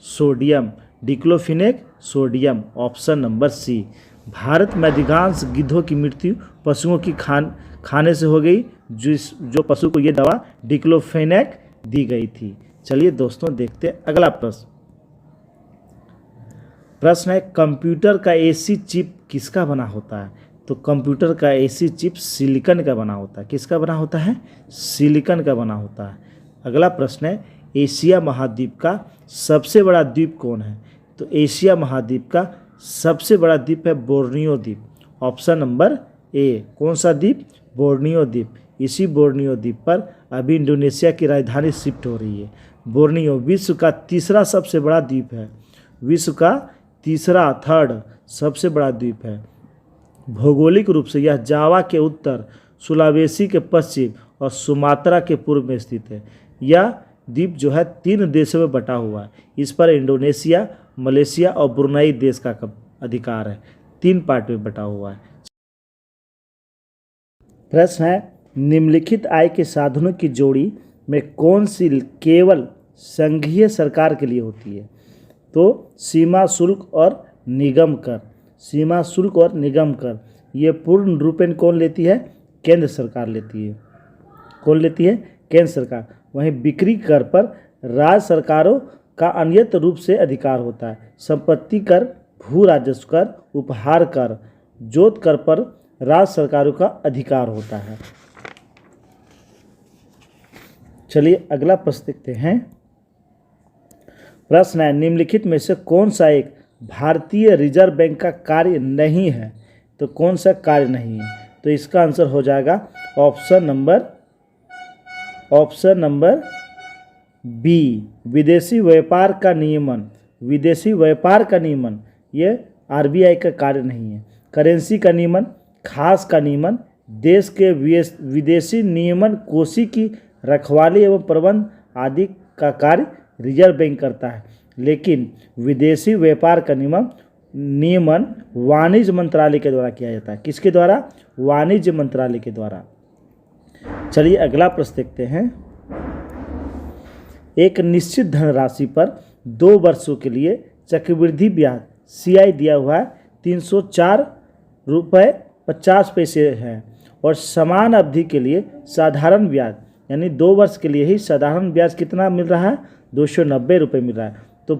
sodium, option number C. Bharat में अधिकांश गिद्धों की मृत्यु पशुओं की खाने से हो गई, जो पशु को ये दवा डिक्लोफिनेक दी गई थी। चलिए दोस्तों देखते हैं अगला प्रश्न। प्रश्न है, कंप्यूटर का एसी चिप किसका बना होता है? तो कंप्यूटर का एसी चिप सिलिकॉन का बना होता है। किसका बना होता है? सिलिकॉन का बना होता है। अगला प्रश्न है, एशिया महाद्वीप का सबसे बड़ा द्वीप कौन है? तो एशिया महाद्वीप का सबसे बड़ा द्वीप है बोर्नियो द्वीप, ऑप्शन नंबर ए। कौन सा द्वीप? बोर्नियो द्वीप। इसी बोर्नियो द्वीप पर अभी इंडोनेशिया की राजधानी शिफ्ट हो रही है। बोर्नियो विश्व का तीसरा सबसे बड़ा द्वीप है, विश्व का थर्ड सबसे बड़ा द्वीप है। भौगोलिक रूप से यह जावा के उत्तर, सुलावेसी के पश्चिम और सुमात्रा के पूर्व में स्थित है। यह द्वीप जो है 3 देशों में बटा हुआ है। इस पर इंडोनेशिया, मलेशिया और ब्रुनई देश का अधिकार है। 3 पार्ट में बटा हुआ है। प्रश्न है, निम्नलिखित आय के साधनों की जोड़ी में कौन सी केवल संघीय सरकार के लिए होती है? तो सीमा शुल्क और निगम कर। सीमा शुल्क और निगम कर ये पूर्ण रूपेण कौन लेती है? केंद्र सरकार लेती है। कौन लेती है? केंद्र सरकार। वहीं बिक्री कर पर राज्य सरकारों का अन्यत्र रूप से अधिकार होता है। संपत्ति कर, भू राजस्व कर, उपहार कर, जोत कर पर राज्य सरकारों का अधिकार होता है। चलिए अगला प्रश्न देखते हैं। प्रश्न है, निम्नलिखित में से कौन सा एक भारतीय रिजर्व बैंक का कार्य नहीं है? तो कौन सा कार्य नहीं है? तो इसका आंसर हो जाएगा ऑप्शन नंबर बी, विदेशी व्यापार का नियमन। विदेशी व्यापार का नियमन ये आरबीआई का कार्य नहीं है। करेंसी का नियमन, खास का नियमन, देश के विदेशी नियमन कोषी की रखवाली एवं प्रबंध आदि का कार्य रिजर्व बैंक करता है। लेकिन विदेशी व्यापार का नियमन वाणिज्य मंत्रालय के द्वारा किया जाता है। किसके द्वारा? वाणिज्य मंत्रालय के द्वारा। चलिए अगला प्रश्न देखते हैं। एक निश्चित धनराशि पर 2 वर्षों के लिए चक्रवृद्धि ब्याज CI दिया हुआ है 304 रुपये 50 पैसे है और समान अवधि के लिए साधारण ब्याज यानी 2 वर्ष के लिए ही साधारण ब्याज कितना मिल रहा है? 290 रुपये मिल रहा है। तो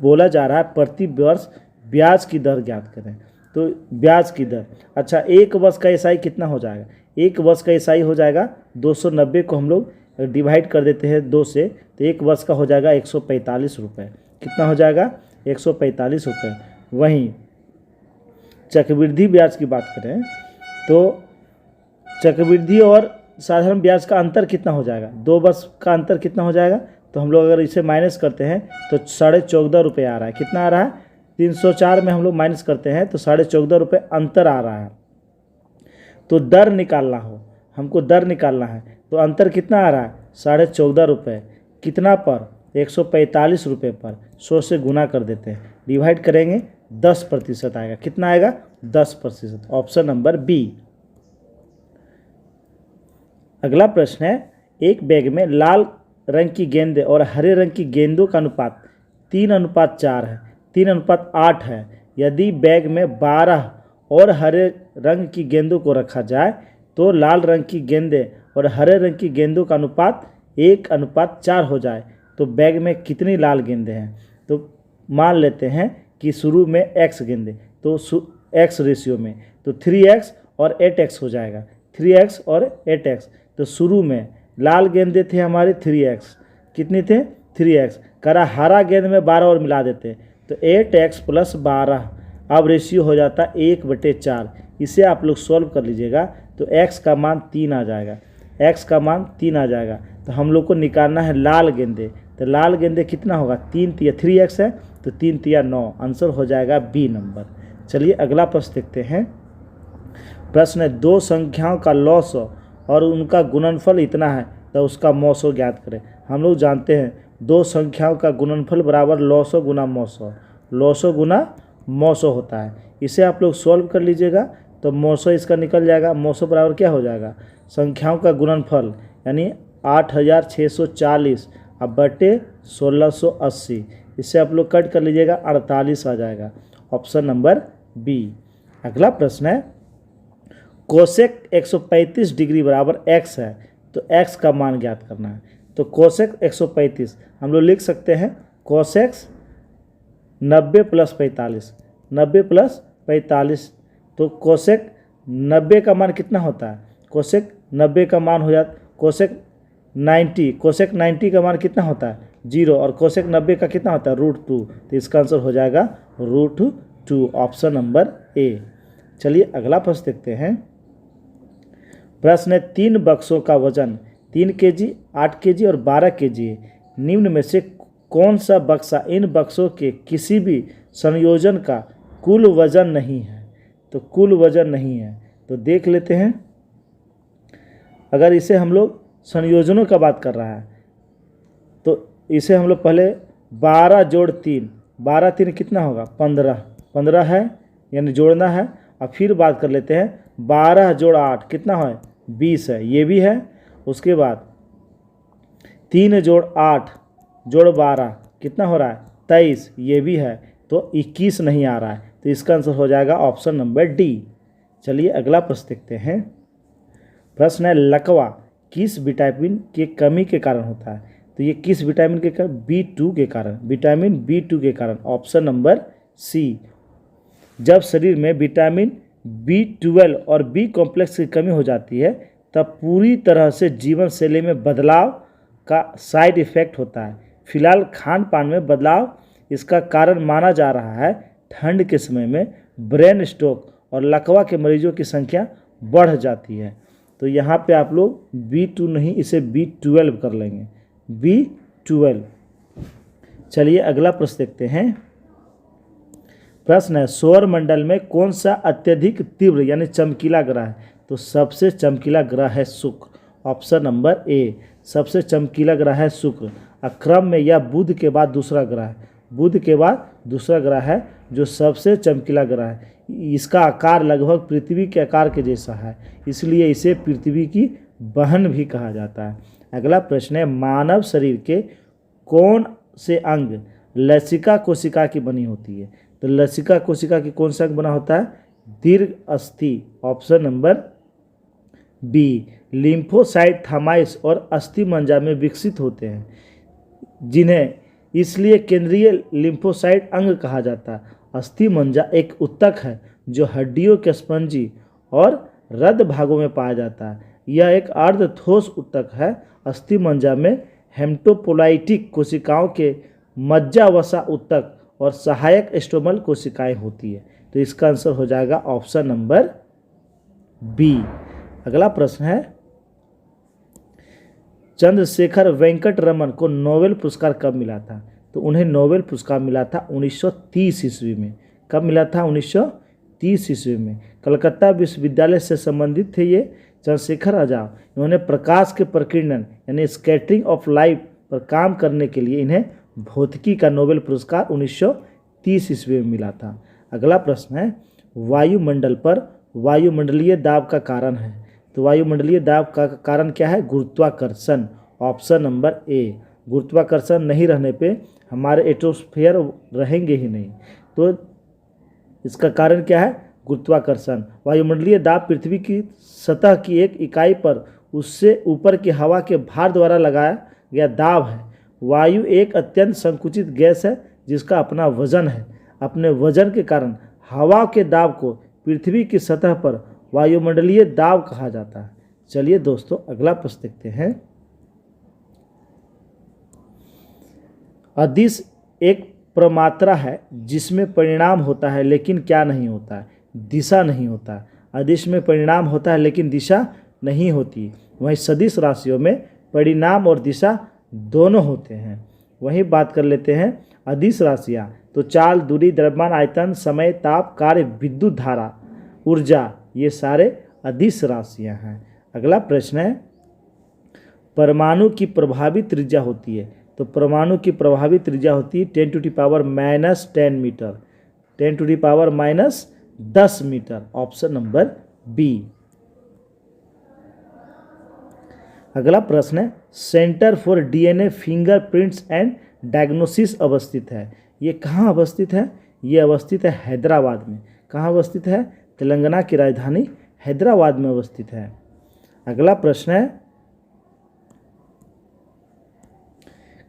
बोला जा रहा है प्रति वर्ष ब्याज की दर ज्ञात करें। तो ब्याज की दर, अच्छा 1 वर्ष का SI कितना हो जाएगा? 1 वर्ष का SI हो जाएगा 290 को हम लोग डिवाइड कर देते हैं 2 से, तो 1 वर्ष का हो जाएगा 145 रुपये। कितना हो जाएगा? 145 रुपये। वहीं चक्रवृद्धि ब्याज की बात करें तो चक्रवृद्धि और साधारण ब्याज का अंतर कितना हो जाएगा? 2 वर्ष का अंतर कितना हो जाएगा? तो हम लोग अगर इसे माइनस करते हैं तो 14.5 रुपये आ रहा है। कितना आ रहा है? 304 में हम लोग माइनस करते हैं तो 14.5 रुपये अंतर आ रहा है। तो दर निकालना हो, हमको दर निकालना है तो अंतर कितना आ रहा है? 14.5 रुपये। कितना पर? 145 रुपये पर। 100 से गुना कर देते हैं, डिवाइड करेंगे 10% आएगा। कितना आएगा? 10%। Option number B. अगला प्रश्न है, एक बैग में लाल रंग की गेंदें और हरे रंग की गेंदों का अनुपात 3:4 है, 3:8 है। यदि बैग में 12 और हरे रंग की गेंदों को रखा जाए तो लाल रंग की गेंदें और हरे रंग की गेंदों का अनुपात 1:4 हो जाए तो बैग में कितनी लाल गेंदें हैं? तो मान लेते हैं कि शुरू में x गेंदें, तो x रेशियो में तो 3x और 8x हो जाएगा। 3x और 8x। तो शुरू में लाल गेंदे थे हमारे 3x, कितने थे? 3x। करा हरा गेंद में 12 और मिला देते तो 8x + 12। अब रेशियो हो जाता 1/4। इसे आप लोग सॉल्व कर लीजिएगा तो x का मान 3 आ जाएगा। x का मान 3 आ जाएगा। तो हम लोग को निकालना है लाल गेंदे। तो लाल गेंदे कितना होगा? 3x है तो 3×9। आंसर हो जाएगा बी नंबर। चलिए अगला प्रश्न देखते हैं। प्रश्न है, 2 संख्याओं का लॉसो और उनका गुणनफल इतना है तो उसका मौसो ज्ञात करें। हम लोग जानते हैं 2 संख्याओं का गुणनफल बराबर लॉसो गुना मौसो, लॉसो गुना मौसो होता है। इसे आप लोग सॉल्व कर लीजिएगा तो मौसो इसका निकल जाएगा। मौसो बराबर क्या हो जाएगा? संख्याओं का गुणनफल यानी 8640 अब बटे 1680। इससे आप लोग कट कर लीजिएगा 48 आ जाएगा। Option number B. अगला प्रश्न है, कोसेक 135 डिग्री बराबर x है तो x का मान ज्ञात करना है। तो कोसेक 135 हम लोग लिख सकते हैं कोसेक 90 + 45, 90 + 45। तो कोसेक 90 का मान कितना होता है? कोसेक 90 का मान हो जाता कोसेक 90, कोसेक 90 का मान कितना होता है? 0। और कोसेक 90 का कितना होता है? √2। तो इसका आंसर हो जाएगा √2। ऑप्शन नंबर ए। चलिए अगला प्रश्न देखते हैं। प्रश्न है, 3 बक्सों का वजन 3 kg, 8 kg और 12 kg है। निम्न में से कौन सा बक्सा इन बक्सों के किसी भी संयोजन का कुल वजन नहीं है? तो कुल वजन नहीं है तो देख लेते हैं। अगर इसे हम लोग संयोजनों का बात कर रहा है तो इसे हम लोग पहले 12 + 3 12 3 कितना होगा 15, 15 है यानी जोड़ना है। अब फिर बात कर लेते हैं 12 जोड़ 8 कितना है 20 है, ये भी है। उसके बाद 3 जोड़ 8 जोड़ 12 कितना हो रहा है 23, ये भी है। तो 21 नहीं आ रहा है, तो इसका आंसर हो जाएगा ऑप्शन नंबर डी। चलिए अगला प्रश्न देखते हैं। प्रश्न है लकवा किस विटामिन की कमी के कारण होता है? तो ये किस विटामिन के कारण? B2 के कारण, विटामिन B2 के कारण, ऑप्शन नंबर सी। जब शरीर में विटामिन B12 और बी कॉम्प्लेक्स की कमी हो जाती है तब पूरी तरह से जीवन शैली में बदलाव का साइड इफेक्ट होता है। फिलहाल खान पान में बदलाव इसका कारण माना जा रहा है। ठंड के समय में ब्रेन स्ट्रोक और लकवा के मरीजों की संख्या बढ़ जाती है। तो यहाँ पे आप लोग B2 नहीं, इसे B12 कर लेंगे, B12। चलिए अगला प्रश्न देखते हैं। प्रश्न है सौर मंडल में कौन सा अत्यधिक तीव्र यानी चमकीला ग्रह है? तो सबसे चमकीला ग्रह है शुक्र, ऑप्शन नंबर ए। सबसे चमकीला ग्रह है शुक्र। क्रम में यह बुध के बाद दूसरा ग्रह है, बुध के बाद दूसरा ग्रह है जो सबसे चमकीला ग्रह है। इसका आकार लगभग पृथ्वी के आकार के जैसा है, इसलिए इसे पृथ्वी की बहन भी कहा जाता है। अगला प्रश्न है मानव शरीर के कौन से अंग लसिका कोशिका की बनी होती है? तो लसिका कोशिका की कौन सा अंग बना होता है? दीर्घ अस्थि, ऑप्शन नंबर बी। लिम्फोसाइट थामाइस और अस्थि मंजा में विकसित होते हैं, जिन्हें इसलिए केंद्रीय लिम्फोसाइट अंग कहा जाता है। अस्थि मंजा एक ऊतक है जो हड्डियों के स्पंजी और रद भागों में पाया जाता है। यह एक अर्ध ठोस ऊतक है। अस्थि मंजा में हेमटोपोलाइटिक कोशिकाओं के मज्जा वसा ऊतक और सहायक स्टोमल कोशिकाएं होती है। तो इसका आंसर हो जाएगा ऑप्शन नंबर बी। अगला प्रश्न है चंद्रशेखर वेंकट रमन को नोबेल पुरस्कार कब मिला था? तो उन्हें नोबेल पुरस्कार मिला था 1930 ईस्वी में। कब मिला था? 1930 ईस्वी में। कलकत्ता विश्वविद्यालय से संबंधित थे ये चंद्रशेखर आजाद। इन्होंने प्रकाश के प्रकीर्णन यानी स्कैटरिंग ऑफ लाइट पर काम करने के लिए इन्हें भौतिकी का नोबेल पुरस्कार 1930 ईस्वी में मिला था। अगला प्रश्न है वायुमंडल पर वायुमंडलीय दाब का कारण है? तो वायुमंडलीय दाब का कारण क्या है? गुरुत्वाकर्षण, ऑप्शन नंबर ए। गुरुत्वाकर्षण नहीं रहने पे हमारे एटमॉस्फेयर रहेंगे ही नहीं, तो इसका कारण क्या है? गुरुत्वाकर्षण। वायुमंडलीय दाब पृथ्वी की सतह की एक इकाई पर उससे ऊपर की हवा के भार द्वारा लगाया गया दाब है। वायु एक अत्यंत संकुचित गैस है जिसका अपना वजन है। अपने वजन के कारण हवा के दाब को पृथ्वी की सतह पर वायुमंडलीय दाब कहा जाता है। चलिए दोस्तों अगला प्रश्न देखते हैं। अदिश एक प्रमात्रा है जिसमें परिणाम होता है लेकिन क्या नहीं होता है? दिशा नहीं होता है। अदिश में परिणाम होता है लेकिन दिशा नहीं होती। वहीं सदिश राशियों में परिणाम और दिशा दोनों होते हैं। वहीं बात कर लेते हैं अदिश राशियाँ। तो चाल, दूरी, द्रव्यमान, आयतन, समय, ताप, कार्य, विद्युत धारा, ऊर्जा, ये सारे अदिश राशियाँ हैं। अगला प्रश्न है परमाणु की प्रभावी त्रिज्या होती है? तो परमाणु की प्रभावी त्रिज्या होती है 10⁻⁻10 metre, 10⁻⁻10 metre, option number B. अगला प्रश्न है centre for DNA fingerprints and diagnosis अवस्थित है। ये कहाँ अवस्थित है? ये अवस्थित है हैदराबाद में। कहाँ अवस्थित है? तेलंगाना की राजधानी हैदराबाद में अवस्थित है। अगला प्रश्न है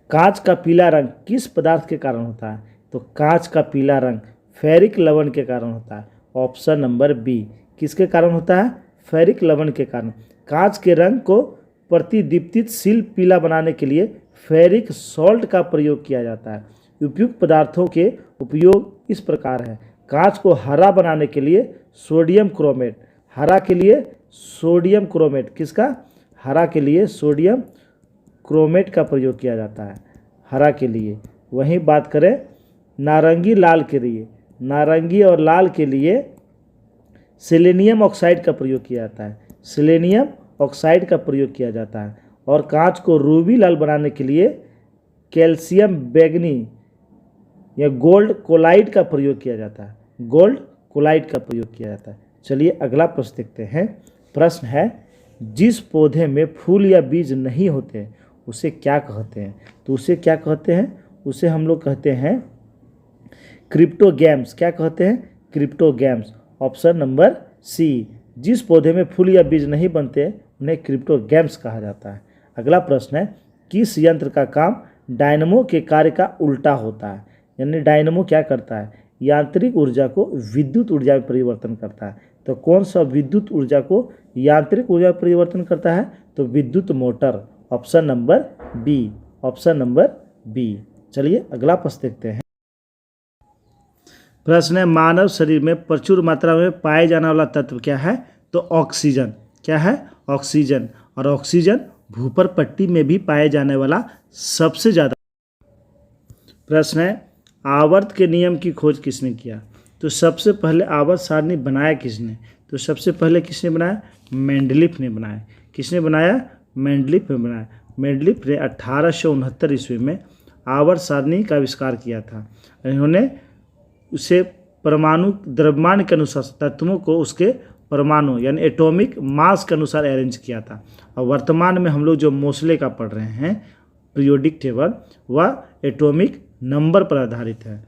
कांच का पीला रंग किस पदार्थ के कारण होता है? तो कांच का पीला रंग फेरिक लवण के कारण होता है, ऑप्शन नंबर बी। किसके कारण होता है? फेरिक लवण के कारण। कांच के रंग को प्रतिदीप्तित शील पीला बनाने के लिए फेरिक सॉल्ट का प्रयोग किया जाता है। उपयुक्त पदार्थों के उपयोग इस प्रकार है। कांच को हरा बनाने के लिए सोडियम क्रोमेट, हरा के लिए सोडियम क्रोमेट, किसका? हरा के लिए सोडियम क्रोमेट का प्रयोग किया जाता है हरा के लिए। वहीं बात करें नारंगी लाल के लिए, नारंगी और लाल के लिए सेलेनियम ऑक्साइड का प्रयोग किया जाता है, सेलेनियम ऑक्साइड का प्रयोग किया जाता है। और कांच को रूबी लाल बनाने के लिए कैल्शियम बैगनी या गोल्ड कोलाइड का प्रयोग किया जाता है, गोल्ड कोलाइड का प्रयोग किया जाता है। चलिए अगला प्रश्न देखते हैं। प्रश्न है, जिस पौधे में फूल या बीज नहीं होते उसे क्या कहते हैं? तो उसे क्या कहते हैं? उसे हम लोग कहते हैं क्रिप्टोगैम्स। क्या कहते हैं? क्रिप्टोगैम्स। Option number C. जिस पौधे में फूल या बीज नहीं बनते उन्हें क्रिप्टोगैम्स कहा जाता है। अगला प्रश्न है, किस यंत्र का काम डायनमो के कार्य का उल्टा होता है? यानी डायनमो क्या करता है? यांत्रिक ऊर्जा को विद्युत ऊर्जा में परिवर्तन करता है। तो कौन सा विद्युत ऊर्जा को यांत्रिक ऊर्जा में परिवर्तन करता है? तो विद्युत motor. Option number B. Option number B. चलिए अगला प्रश्न देखते हैं। प्रश्न है, मानव शरीर में प्रचुर मात्रा में पाए जाने वाला तत्व क्या है? तो ऑक्सीजन। क्या है? ऑक्सीजन। और ऑक्सीजन भूपर पट्टी में भी पाए जाने वाला सबसे ज़्यादा। प्रश्न है, आवर्त के नियम की खोज किसने किया? तो सबसे पहले आवर्त सारणी बनाया किसने? तो सबसे पहले किसने बनाया? मेंडलीफ ने बनाया। किसने बनाया? मेंडलीफ ने बनाया। मेंडलीफ ने 1869 ईस्वी में आवर्त सारणी का आविष्कार किया था। इन्होंने उसे परमाणु द्रव्यमान के अनुसार तत्वों को उसके परमाणु यानी एटॉमिक मास के अनुसार अरेंज किया था। और वर्तमान में हम लोग जो मोसले का पढ़ रहे हैं पीरियोडिक टेबल, वह एटॉमिक नंबर पर आधारित है।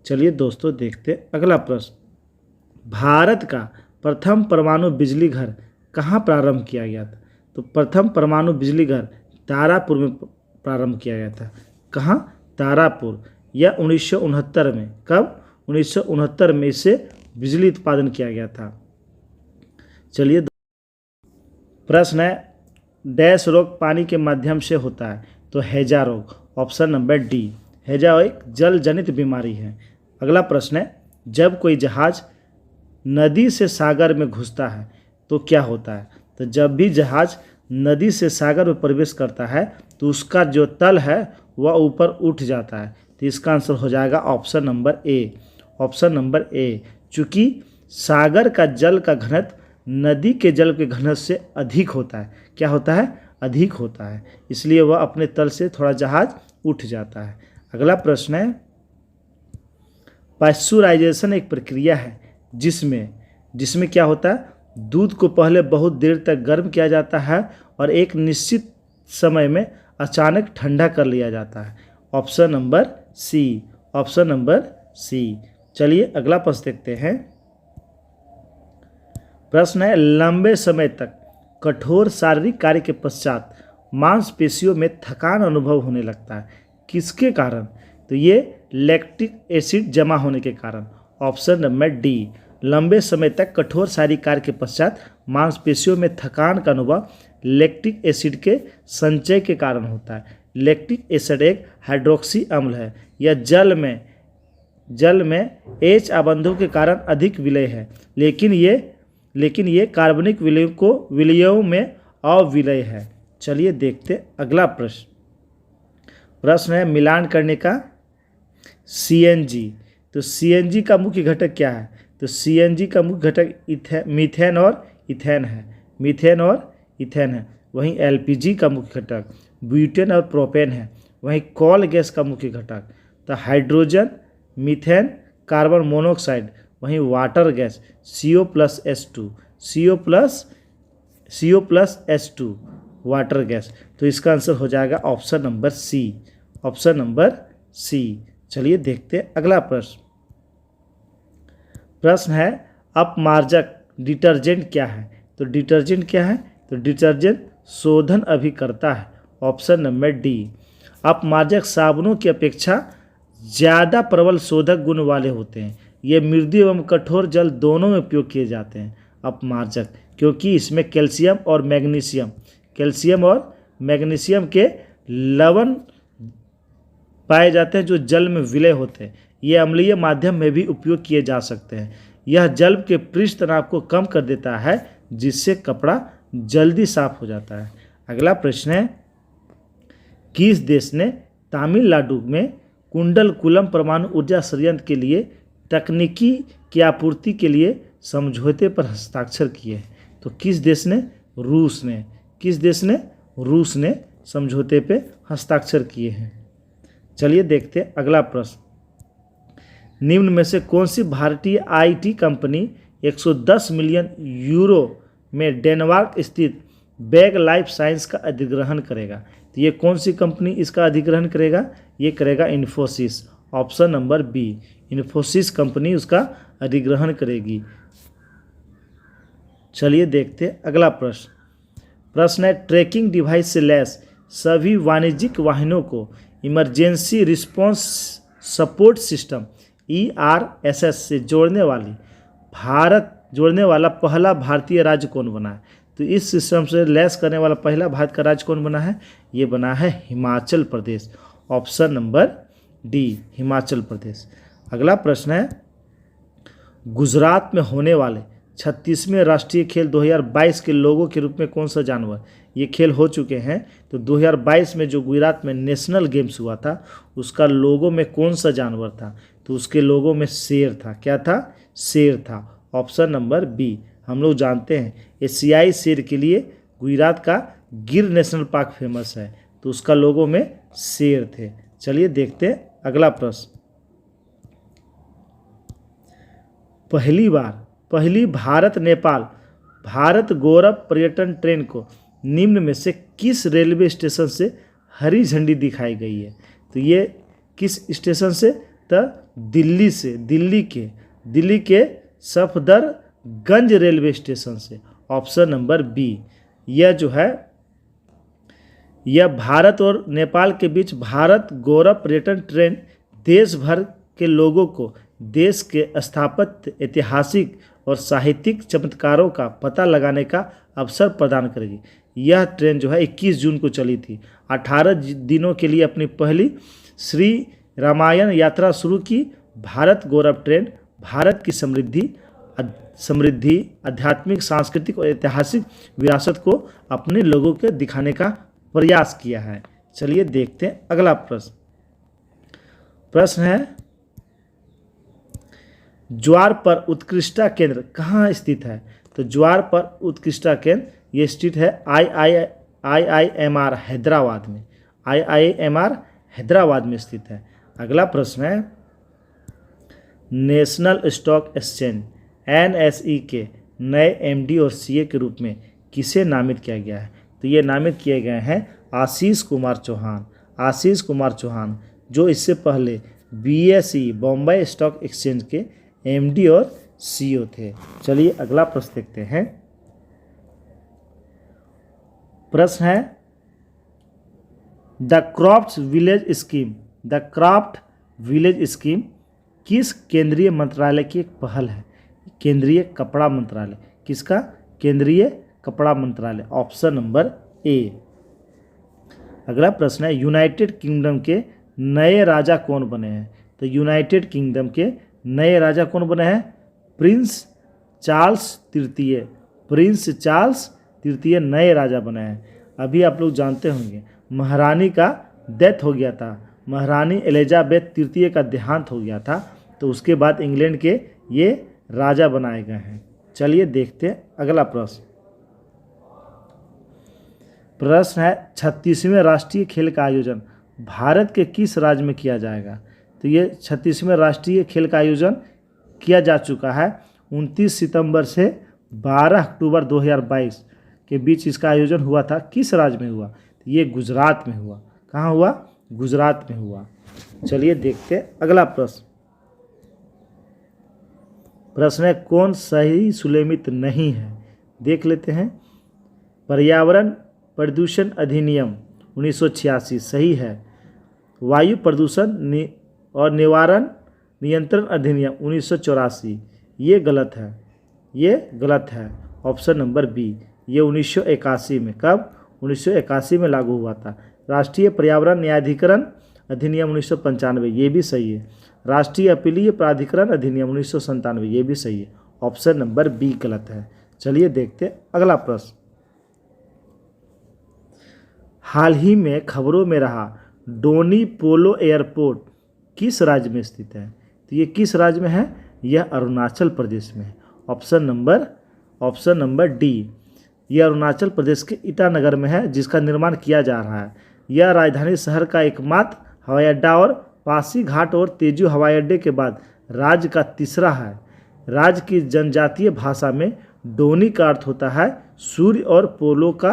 चलिए दोस्तों देखते अगला प्रश्न। भारत का प्रथम परमाणु बिजली घर कहाँ प्रारंभ किया गया था? तो प्रथम परमाणु बिजली घर तारापुर में प्रारंभ किया गया था। कहाँ? तारापुर। या 1969 में। कब? 1969 में इससे बिजली उत्पादन किया गया था। चलिए प्रश्न है, डैश रोग पानी के माध्यम से होता है? तो हैजा रोग। Option number D. हैजा एक जल जनित बीमारी है। अगला प्रश्न है, जब कोई जहाज नदी से सागर में घुसता है तो क्या होता है? तो जब भी जहाज नदी से सागर में प्रवेश करता है तो उसका जो तल है वह ऊपर उठ जाता है। तो इसका आंसर हो जाएगा ऑप्शन नंबर ए। ऑप्शन नंबर ए। चूँकि सागर का जल का घनत्व नदी के जल के घनत्व से अधिक होता है। क्या होता है? अधिक होता है, इसलिए वह अपने तल से थोड़ा जहाज उठ जाता है। अगला प्रश्न है, पाश्चुराइजेशन एक प्रक्रिया है जिसमें क्या होता है? दूध को पहले बहुत देर तक गर्म किया जाता है और एक निश्चित समय में अचानक ठंडा कर लिया जाता है। Option number C. Option number C. चलिए अगला प्रश्न देखते हैं। प्रश्न है, लंबे समय तक कठोर शारीरिक कार्य के पश्चात मांसपेशियों में थकान अनुभव होने लगता है। किसके कारण? तो ये लैक्टिक एसिड जमा होने के कारण। Option number D. लंबे समय तक कठोर शारीरिक कार्य के पश्चात मांसपेशियों में थकान का अनुभव लैक्टिक एसिड के संचय के कारण होता है। लैक्टिक एसिड एक हाइड्रोक्सी अम्ल है। यह जल में H आबंधों के कारण अधिक विलय है, लेकिन ये कार्बनिक विलयों में अविलय है। चलिए देखते अगला प्रश्न। प्रश्न है, मिलान करने का CNG। तो CNG का मुख्य घटक क्या है? तो CNG का मुख्य घटक मीथेन और इथेन है। मीथेन और इथेन है। वहीं LPG का मुख्य घटक ब्यूटेन और प्रोपेन है। वहीं कॉल गैस का मुख्य घटक तो हाइड्रोजन, मीथेन, कार्बन मोनोऑक्साइड। वहीं water gas CO+H2 CO+H2 water gas. तो इसका आंसर हो जाएगा option number C. Option number C. चलिए देखते हैं अगला प्रश्न। प्रश्न है, अपमार्जक डिटर्जेंट क्या है? तो डिटर्जेंट क्या है? तो डिटर्जेंट शोधन अभिकर्ता है। Option number D. अपमार्जक साबुनों की अपेक्षा ज़्यादा प्रबल शोधक गुण वाले होते हैं। ये मृदु एवं कठोर जल दोनों में उपयोग किए जाते हैं अपमार्जक, क्योंकि इसमें कैल्शियम और मैग्नीशियम के लवण पाए जाते हैं जो जल में विलय होते हैं। ये अम्लीय माध्यम में भी उपयोग किए जा सकते हैं। यह जल के पृष्ठ तनाव को कम कर देता है, जिससे कपड़ा जल्दी साफ हो जाता है। अगला प्रश्न है, किस देश ने तमिलनाडु में कुंडलकुलम परमाणु ऊर्जा संयंत्र के लिए तकनीकी की आपूर्ति के लिए समझौते पर हस्ताक्षर किए? तो किस देश ने? रूस ने। किस देश ने? रूस ने समझौते पे हस्ताक्षर किए हैं। चलिए देखते हैं अगला प्रश्न। निम्न में से कौन सी भारतीय आईटी कंपनी 110 मिलियन यूरो में डेनमार्क स्थित बैग लाइफ साइंस का अधिग्रहण करेगा? तो ये कौन सी कंपनी इसका अधिग्रहण करेगा? ये करेगा Infosys. Option number B, Infosys company उसका अधिग्रहण करेगी। चलिए देखते हैं अगला प्रश्न। प्रश्न है, ट्रैकिंग डिवाइस से लैस सभी वाणिज्यिक वाहनों को emergency response support system ERSS से जोड़ने वाला पहला भारतीय राज्य कौन बना है? तो इस सिस्टम से लैस करने वाला पहला भारत का राज्य कौन बना है? ये बना है Himachal Pradesh. Option number D, Himachal Pradesh. अगला प्रश्न है, गुजरात में होने वाले 36वें राष्ट्रीय खेल 2022 के लोगो के रूप में कौन सा जानवर? ये खेल हो चुके हैं, तो 2022 में जो गुजरात में नेशनल गेम्स हुआ था उसका लोगो में कौन सा जानवर था? तो उसके लोगो में शेर था। क्या था? शेर था। Option number B. हम लोग जानते हैं एशियाई शेर के लिए गुजरात का गिर नेशनल पार्क फेमस है, तो उसका लोगो में शेर थे। चलिए देखते हैं अगला प्रश्न। पहली भारत नेपाल भारत गौरव पर्यटन ट्रेन को निम्न में से किस रेलवे स्टेशन से हरी झंडी दिखाई गई है? तो ये किस स्टेशन से? तो दिल्ली से, दिल्ली के सफदरगंज रेलवे स्टेशन से। Option number B. यह जो है यह भारत और नेपाल के बीच भारत गौरव पर्यटन ट्रेन देश भर के लोगों को देश के स्थापत्य, ऐतिहासिक और साहित्यिक चमत्कारों का पता लगाने का अवसर प्रदान करेगी। यह ट्रेन जो है 21 जून को चली थी। 18 दिनों के लिए अपनी पहली श्री रामायण यात्रा शुरू की। भारत गौरव ट्रेन भारत की समृद्धि, आध्यात्मिक, सांस्कृतिक और ऐतिहासिक विरासत को अपने लोगों के दिखाने का प्रयास किया है। चलिए देखते हैं अगला प्रश्न। प्रश्न है, ज्वार पर उत्कृष्टता केंद्र कहाँ स्थित है? तो ज्वार पर उत्कृष्टता केंद्र ये स्थित है IIMR हैदराबाद में। IIMR हैदराबाद में स्थित है। अगला प्रश्न है, नेशनल स्टॉक एक्सचेंज NSE के नए MD और CA के रूप में किसे नामित किया गया है? तो ये नामित किए गए हैं आशीष कुमार चौहान, जो इससे पहले BSE बॉम्बे स्टॉक एक्सचेंज के MD और CEO थे। चलिए अगला प्रश्न देखते हैं। प्रश्न है, द क्राफ्ट विलेज स्कीम किस केंद्रीय मंत्रालय की एक पहल है? केंद्रीय कपड़ा मंत्रालय। किसका? केंद्रीय कपड़ा मंत्रालय। ऑप्शन नंबर ए। अगला प्रश्न है, यूनाइटेड किंगडम के नए राजा कौन बने हैं? तो यूनाइटेड किंगडम के नए राजा कौन बने हैं? प्रिंस चार्ल्स तृतीय नए राजा बने हैं। अभी आप लोग जानते होंगे महारानी का डेथ हो गया था, महारानी एलिजाबेथ तृतीय का देहांत हो गया था, तो उसके बाद इंग्लैंड के ये राजा बनाए गए हैं। चलिए देखते हैं अगला प्रश्न। प्रश्न है, 36वें राष्ट्रीय खेल का आयोजन भारत के किस राज्य में किया जाएगा? तो ये 36वें राष्ट्रीय खेल का आयोजन किया जा चुका है। 29 सितंबर से 12 अक्टूबर 2022 के बीच इसका आयोजन हुआ था। किस राज्य में हुआ? ये गुजरात में हुआ। कहाँ हुआ? गुजरात में हुआ। चलिए देखते हैं अगला प्रश्न। प्रश्न है, कौन सही सुलेमित नहीं है? देख लेते हैं। पर्यावरण प्रदूषण अधिनियम 1986 सही है। वायु प्रदूषण और निवारण नियंत्रण अधिनियम 1984 ये गलत है। ऑप्शन नंबर बी, ये 1981 में। कब? 1981 में लागू हुआ था। राष्ट्रीय पर्यावरण न्यायाधिकरण अधिनियम 1995 ये भी सही है। राष्ट्रीय अपीलीय प्राधिकरण अधिनियम 1997 ये भी सही है। ऑप्शन नंबर बी गलत है। चलिए देखते हैं अगला प्रश्न। हाल ही में खबरों में रहा डोनी पोलो एयरपोर्ट किस राज्य में स्थित है? तो ये किस राज्य में है? यह अरुणाचल प्रदेश में है। ऑप्शन नंबर डी, यह अरुणाचल प्रदेश के ईटानगर में है, जिसका निर्माण किया जा रहा है। यह राजधानी शहर का एकमात्र हवाई अड्डा और पासीघाट और तेजू हवाई अड्डे के बाद राज्य का तीसरा है। राज्य की जनजातीय भाषा में डोनी का अर्थ होता है सूर्य और पोलो का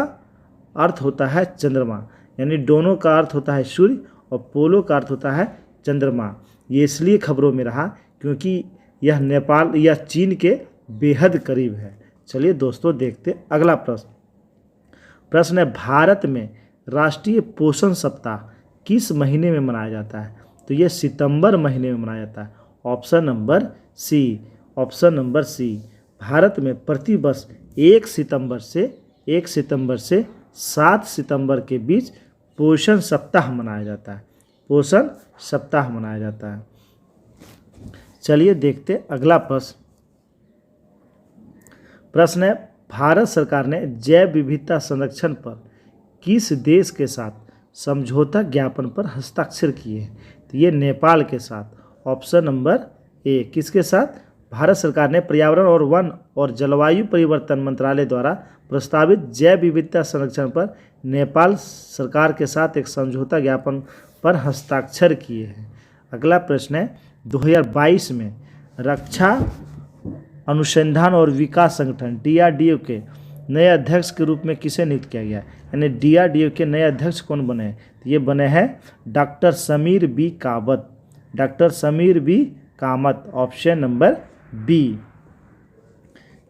अर्थ होता है चंद्रमा। यानी दोनों का अर्थ होता है सूर्य और पोलो का अर्थ होता है चंद्रमा। ये इसलिए खबरों में रहा क्योंकि यह नेपाल या चीन के बेहद करीब है। चलिए दोस्तों देखते अगला प्रश्न। प्रश्न है, भारत में राष्ट्रीय पोषण सप्ताह किस महीने में मनाया जाता है? तो ये सितंबर महीने में मनाया जाता है। Option number C. Option number C. Bharat में प्रतिवर्ष 1 सितंबर से 7 सितंबर के बीच पोषण सप्ताह मनाया जाता है। पोषण सप्ताह मनाया जाता है। चलिए देखते अगला प्रश्न। प्रश्न है, भारत सरकार ने जैव विविधता संरक्षण पर किस देश के साथ समझौता ज्ञापन पर हस्ताक्षर किए हैं? तो ये नेपाल के साथ। ऑप्शन नंबर ए। किसके साथ? भारत सरकार ने पर्यावरण और वन और जलवायु परिवर्तन मंत्रालय द्वारा प्रस्तावित जैव विविधता संरक्षण पर नेपाल सरकार के साथ एक समझौता ज्ञापन पर हस्ताक्षर किए हैं। अगला प्रश्न है, 2022 में रक्षा अनुसंधान और विकास संगठन DRDO के नए अध्यक्ष के रूप में किसे नियुक्त किया गया? यानी DRDO के नए अध्यक्ष कौन बने हैं? तो ये बने हैं doctor Sameer B Kamat. Doctor Sameer B Kamat. Option number B.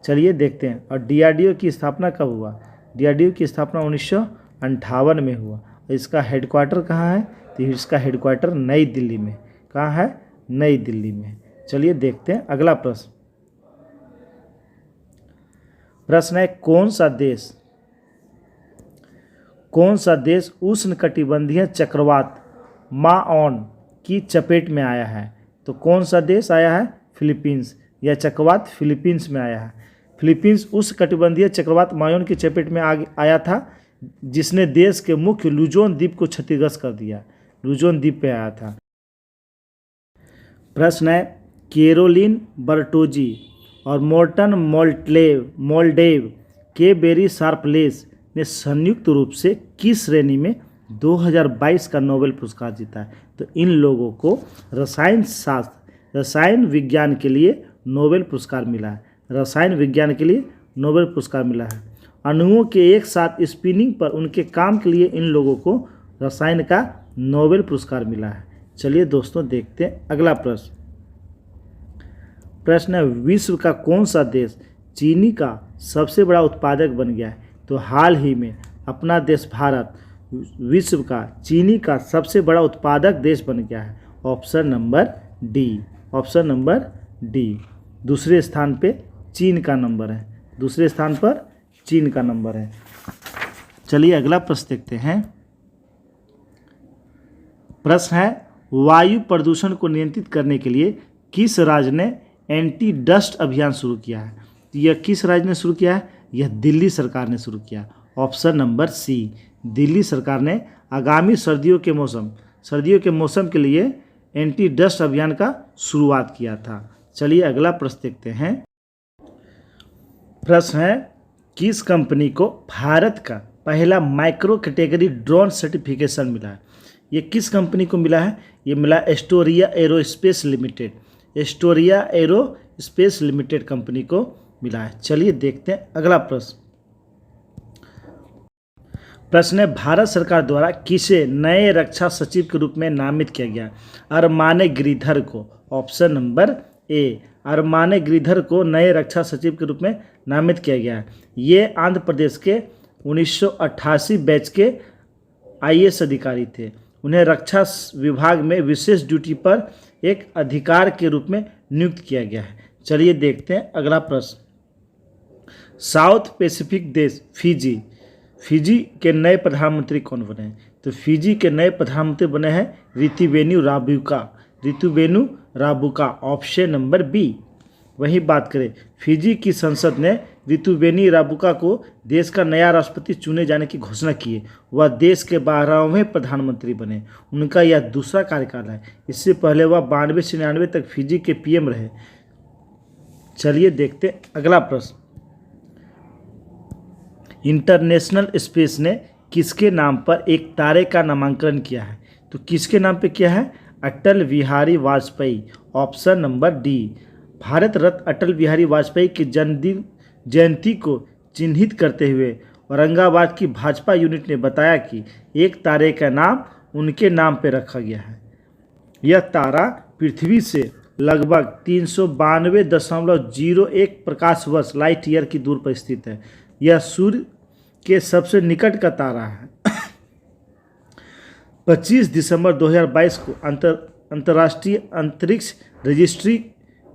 चलिए देखते हैं। और DRDO की स्थापना कब हुआ? DRDO की स्थापना 1958 में हुआ। इसका हेडक्वार्टर कहाँ है? तो इसका हेडक्वार्टर नई दिल्ली में। कहाँ है? नई दिल्ली में। चलिए देखते हैं अगला प्रश्न। प्रश्न है, कौन सा देश उष्णकटिबंधीय चक्रवात माओन की चपेट में आया है? तो कौन सा देश आया है? फिलीपींस। यह चक्रवात फिलीपींस में आया है। फिलीपींस उष्णकटिबंधीय चक्रवात माओन की चपेट में आया था, जिसने देश के मुख्य लुजोन द्वीप को क्षतिग्रस्त कर दिया। लुजोन द्वीप पे आया था। प्रश्न है, कैरोलिन बर्टोजी और मोर्टन मोल्डेव के बेरी शार्पलेस ने संयुक्त रूप से किस श्रेणी में 2022 का नोबेल पुरस्कार जीता है? तो इन लोगों को रसायन विज्ञान के लिए नोबेल पुरस्कार मिला है। रसायन विज्ञान के लिए नोबेल पुरस्कार मिला है। अणुओं के एक साथ स्पिनिंग पर उनके काम के लिए इन लोगों को रसायन का नोबेल पुरस्कार मिला है। चलिए दोस्तों देखते हैं अगला प्रश्न। प्रश्न है, विश्व का कौन सा देश चीनी का सबसे बड़ा उत्पादक बन गया है? तो हाल ही में अपना देश भारत विश्व का चीनी का सबसे बड़ा उत्पादक देश बन गया है। Option number D. Option number D. दूसरे स्थान पे चीन का नंबर है। दूसरे स्थान पर चीन का नंबर है। चलिए अगला प्रश्न देखते हैं। प्रश्न है, वायु प्रदूषण को नियंत्रित करने के लिए किस राज्य ने एंटी डस्ट अभियान शुरू किया है? यह किस राज्य ने शुरू किया है? यह दिल्ली सरकार ने शुरू किया। ऑप्शन नंबर सी। दिल्ली सरकार ने आगामी सर्दियों के मौसम के लिए एंटी डस्ट अभियान का शुरुआत किया था। चलिए अगला प्रश्न देखते हैं। प्रश्न है, किस कंपनी को भारत का पहला माइक्रो कैटेगरी ड्रोन सर्टिफिकेशन मिला है? ये किस कंपनी को मिला है? ये मिला Astoria aerospace limited. Astoria aerospace limited company को मिला है। चलिए देखते हैं अगला प्रश्न। प्रश्न है, भारत सरकार द्वारा किसे नए रक्षा सचिव के रूप में नामित किया गया? अरमाने गिरिधर को। Option number A. Armane Giridhar को नए रक्षा सचिव के रूप में नामित किया गया है। ये आंध्र प्रदेश के 1988 बैच के IAS अधिकारी थे। उन्हें रक्षा विभाग में विशेष ड्यूटी पर एक अधिकार के रूप में नियुक्त किया गया है। चलिए देखते हैं अगला प्रश्न। साउथ पैसिफिक देश फिजी के नए प्रधानमंत्री कौन बने हैं? तो फिजी के नए प्रधानमंत्री बने हैं Sitiveni Rabuka. Option number B. वही बात करें, फिजी की संसद ने ऋतुवेनु राबुका को देश का नया राष्ट्रपति चुने जाने की घोषणा की है। वह देश के 12वें प्रधानमंत्री बने। उनका यह दूसरा कार्यकाल है। इससे पहले वह 92 से 99 तक फिजी के PM रहे। चलिए देखते अगला प्रश्न। इंटरनेशनल स्पेस ने किसके नाम पर एक तारे का नामांकन किया है? तो किसके नाम पे किया है? Atal Bihari Vajpayee. Option number D. Bharat Ratna Atal Bihari Vajpayee की जन्मदिन जयंती को चिन्हित करते हुए औरंगाबाद की भाजपा यूनिट ने बताया कि एक तारे का नाम उनके नाम पर रखा गया है। यह तारा पृथ्वी से लगभग 392.01 प्रकाश वर्ष लाइट ईयर की दूर पर स्थित है। यह सूर्य के सबसे निकट का तारा है। 25 दिसंबर 2022 को अंतर्राष्ट्रीय अंतरिक्ष रजिस्ट्री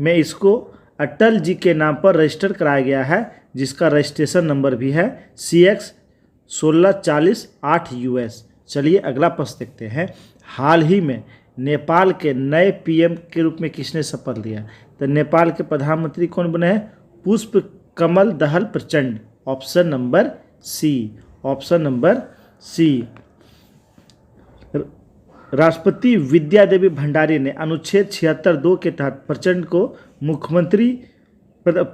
में इसको अटल जी के नाम पर रजिस्टर कराया गया है, जिसका रजिस्ट्रेशन नंबर भी है CX 16408US। चलिए अगला प्रश्न देखते हैं। हाल ही में नेपाल के नए PM के रूप में किसने शपथ लिया? तो नेपाल के प्रधानमंत्री कौन बने हैं? पुष्प Kamal Dahal Prachanda. Option number C. Option number C. राष्ट्रपति विद्या देवी भंडारी ने अनुच्छेद 76(2) के तहत प्रचंड को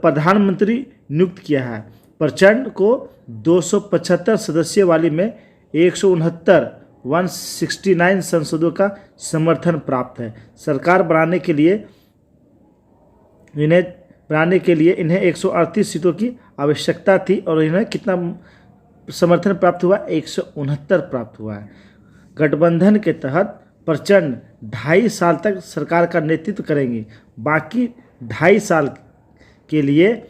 प्रधानमंत्री नियुक्त किया है। प्रचंड को 275 सदस्य वाली में 169 संसदों का समर्थन प्राप्त है। सरकार बनाने के लिए इन्हें 138 सीटों की आवश्यकता थी और इन्हें कितना समर्थन प्राप्त हुआ? 169 प्राप्त हुआ है। गठबंधन के तहत प्रचंड 2.5 साल तक सरकार का नेतृत्व करेंगे। बाकी 2.5 साल के लिए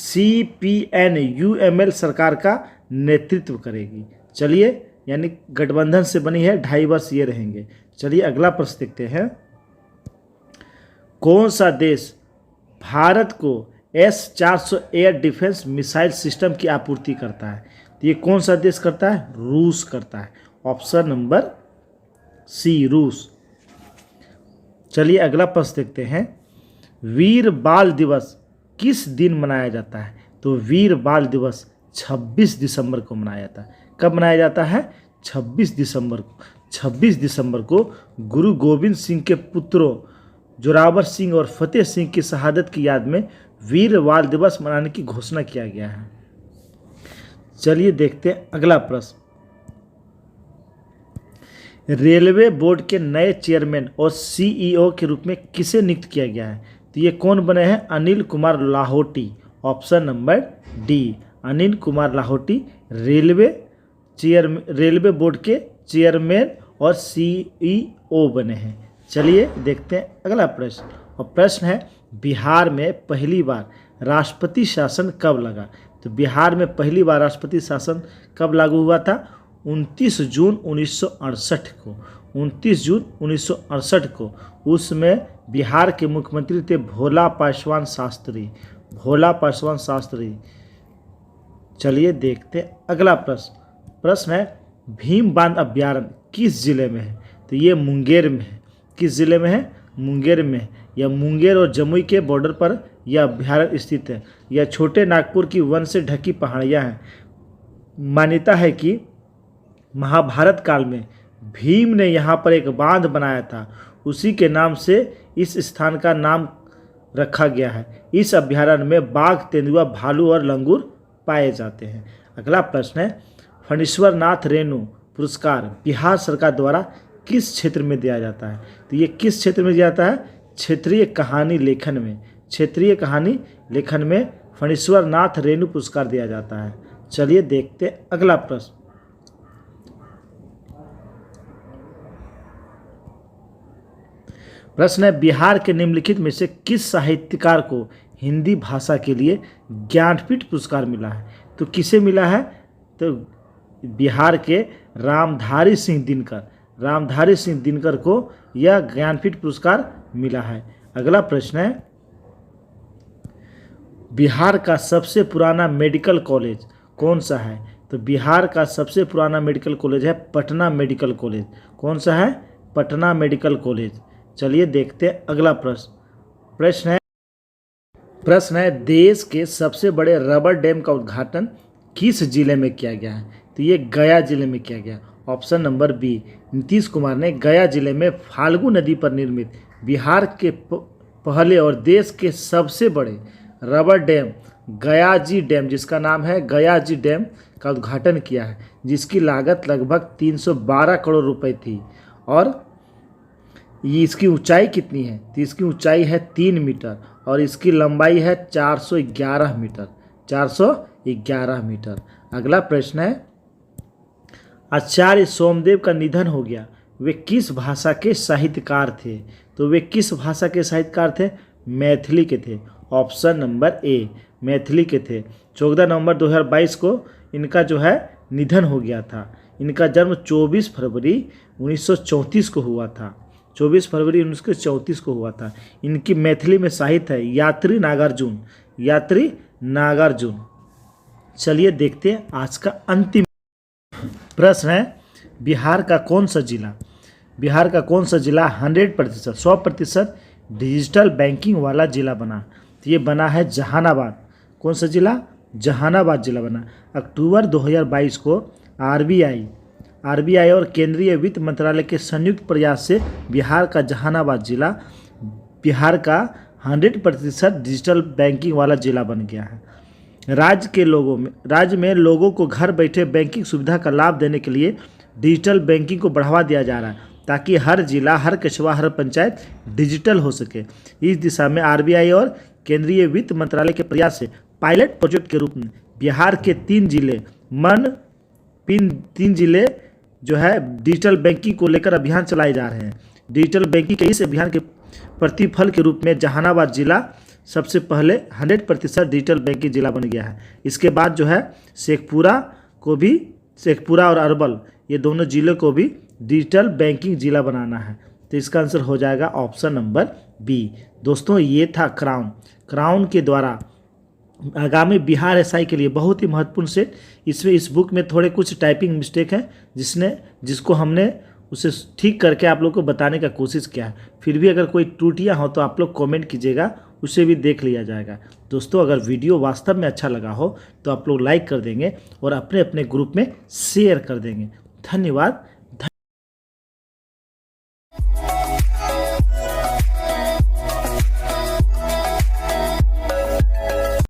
CPN-UML सरकार का नेतृत्व करेगी। चलिए, यानी गठबंधन से बनी है, 2.5 वर्ष ये रहेंगे। चलिए अगला प्रश्न देखते हैं। कौन सा देश भारत को S-400 air defence missile system की आपूर्ति करता है? तो ये कौन सा देश करता है? रूस करता है। ऑप्शन नंबर सी, रूस। चलिए अगला प्रश्न देखते हैं। वीर बाल दिवस किस दिन मनाया जाता है? तो वीर बाल दिवस 26 दिसंबर को मनाया जाता है। कब मनाया जाता है? 26 दिसंबर को। 26 दिसंबर को गुरु गोविंद सिंह के पुत्रों जोरावर सिंह और फतेह सिंह की शहादत की याद में वीर बाल दिवस मनाने की घोषणा किया गया है। चलिए देखते हैं अगला प्रश्न। रेलवे बोर्ड के नए चेयरमैन और CEO के रूप में किसे नियुक्त किया गया है? तो ये कौन बने हैं? Anil Kumar Lahoti. Option number D, Anil Kumar Lahoti railway board के चेयरमैन और CEO बने हैं। चलिए देखते हैं अगला प्रश्न। और प्रश्न है, बिहार में पहली बार राष्ट्रपति शासन कब लगा? तो बिहार में पहली बार राष्ट्रपति शासन कब लागू हुआ था? 29 जून 1968 को। 29 जून 1968 को। उसमें बिहार के मुख्यमंत्री थे भोला पासवान शास्त्री। भोला पासवान शास्त्री। चलिए देखते हैं अगला प्रश्न। प्रश्न है, भीम बांध अभ्यारण्य किस जिले में है? तो ये मुंगेर में है। किस जिले में है? मुंगेर में है। यह मुंगेर और जमुई के बॉर्डर पर यह अभ्यारण्य स्थित है। यह छोटे नागपुर की वन से ढकी पहाड़ियाँ हैं। मान्यता है कि महाभारत काल में भीम ने यहाँ पर एक बांध बनाया था, उसी के नाम से इस स्थान का नाम रखा गया है। इस अभ्यारण्य में बाघ, तेंदुआ, भालू और लंगूर पाए जाते हैं। अगला प्रश्न है, फणीश्वर नाथ रेणु पुरस्कार बिहार सरकार द्वारा किस क्षेत्र में दिया जाता है? तो ये किस क्षेत्र में दिया जाता है? क्षेत्रीय कहानी लेखन में। क्षेत्रीय कहानी लेखन में फणीश्वर नाथ रेणु पुरस्कार दिया जाता है। चलिए देखते हैं अगला प्रश्न। प्रश्न है, बिहार के निम्नलिखित में से किस साहित्यकार को हिंदी भाषा के लिए ज्ञानपीठ पुरस्कार मिला है? तो किसे मिला है? तो बिहार के रामधारी सिंह दिनकर को यह ज्ञानपीठ पुरस्कार मिला है। अगला प्रश्न है, बिहार का सबसे पुराना मेडिकल कॉलेज कौन सा है? तो बिहार का सबसे पुराना मेडिकल कॉलेज है पटना मेडिकल कॉलेज। कौन सा है? Patna medical college. चलिए देखते हैं अगला प्रश्न। प्रश्न है, देश के सबसे बड़े रबर डैम का उद्घाटन किस जिले में किया गया है? तो ये गया जिले में किया गया। Option number B, Nitish Kumar ने गया जिले में फाल्गु नदी पर निर्मित बिहार के पहले और देश के सबसे बड़े रबर डैम गयाजी डैम, जिसका नाम है गयाजी डैम, का उद्घाटन किया है, जिसकी लागत लगभग 312 करोड़ रुपए थी और ये इसकी ऊंचाई कितनी है? तो इसकी ऊंचाई है 3 मीटर और इसकी लंबाई है 411 मीटर, 411 मीटर। अगला प्रश्न है, आचार्य सोमदेव का निधन हो गया, वे किस भाषा के साहित्यकार थे? तो वे किस भाषा के साहित्यकार थे? मैथिली के थे। ऑप्शन नंबर ए, मैथिली के थे। 14 नवंबर 2022 को इनका जो है निधन हो गया था। इनका जन्म 24 फरवरी 1934 को हुआ था। 24 फरवरी 1934 को हुआ था। इनकी मैथिली में साहित्य है यात्री नागार्जुन, यात्री नागार्जुन। चलिए देखते हैं आज का अंतिम प्रश्न है, बिहार का कौन सा जिला, बिहार का कौन सा जिला 100% 100% डिजिटल बैंकिंग वाला जिला बना? तो ये बना है जहानाबाद। कौन सा जिला? जहानाबाद जिला बना। अक्टूबर 2022 को आरबीआई और केंद्रीय वित्त मंत्रालय के संयुक्त प्रयास से बिहार का जहानाबाद जिला बिहार का 100% डिजिटल बैंकिंग वाला जिला बन गया है। राज्य में लोगों को घर बैठे बैंकिंग सुविधा का लाभ देने के लिए डिजिटल बैंकिंग को बढ़ावा दिया जा रहा है, ताकि हर जिला, हर कस्बा, हर पंचायत डिजिटल हो सके। इस दिशा में आरबीआई और केंद्रीय वित्त मंत्रालय के प्रयास से पायलट प्रोजेक्ट के रूप में बिहार के 3 जिले जो है डिजिटल बैंकिंग को लेकर अभियान चलाए जा रहे हैं। डिजिटल बैंकिंग के इस अभियान के प्रतिफल के रूप में जहानाबाद जिला सबसे पहले 100% डिजिटल बैंकिंग जिला बन गया है। इसके बाद जो है शेखपुरा और अरवल, ये दोनों जिलों को भी डिजिटल बैंकिंग जिला बनाना है। तो इसका आंसर हो जाएगा ऑप्शन नंबर बी। दोस्तों, ये था क्राउन के द्वारा आगामी बिहार एसआई के लिए बहुत ही महत्वपूर्ण सेट। इसमें इस बुक में थोड़े कुछ टाइपिंग मिस्टेक है जिसको हमने उसे ठीक करके आप लोग को बताने का कोशिश किया है। फिर भी अगर कोई त्रुटियां हो तो आप लोग कमेंट कीजिएगा, उसे भी देख लिया जाएगा। दोस्तों, अगर वीडियो वास्तव में अच्छा लगा हो तो आप लोग लाइक कर देंगे और अपने अपने ग्रुप में शेयर कर देंगे। धन्यवाद।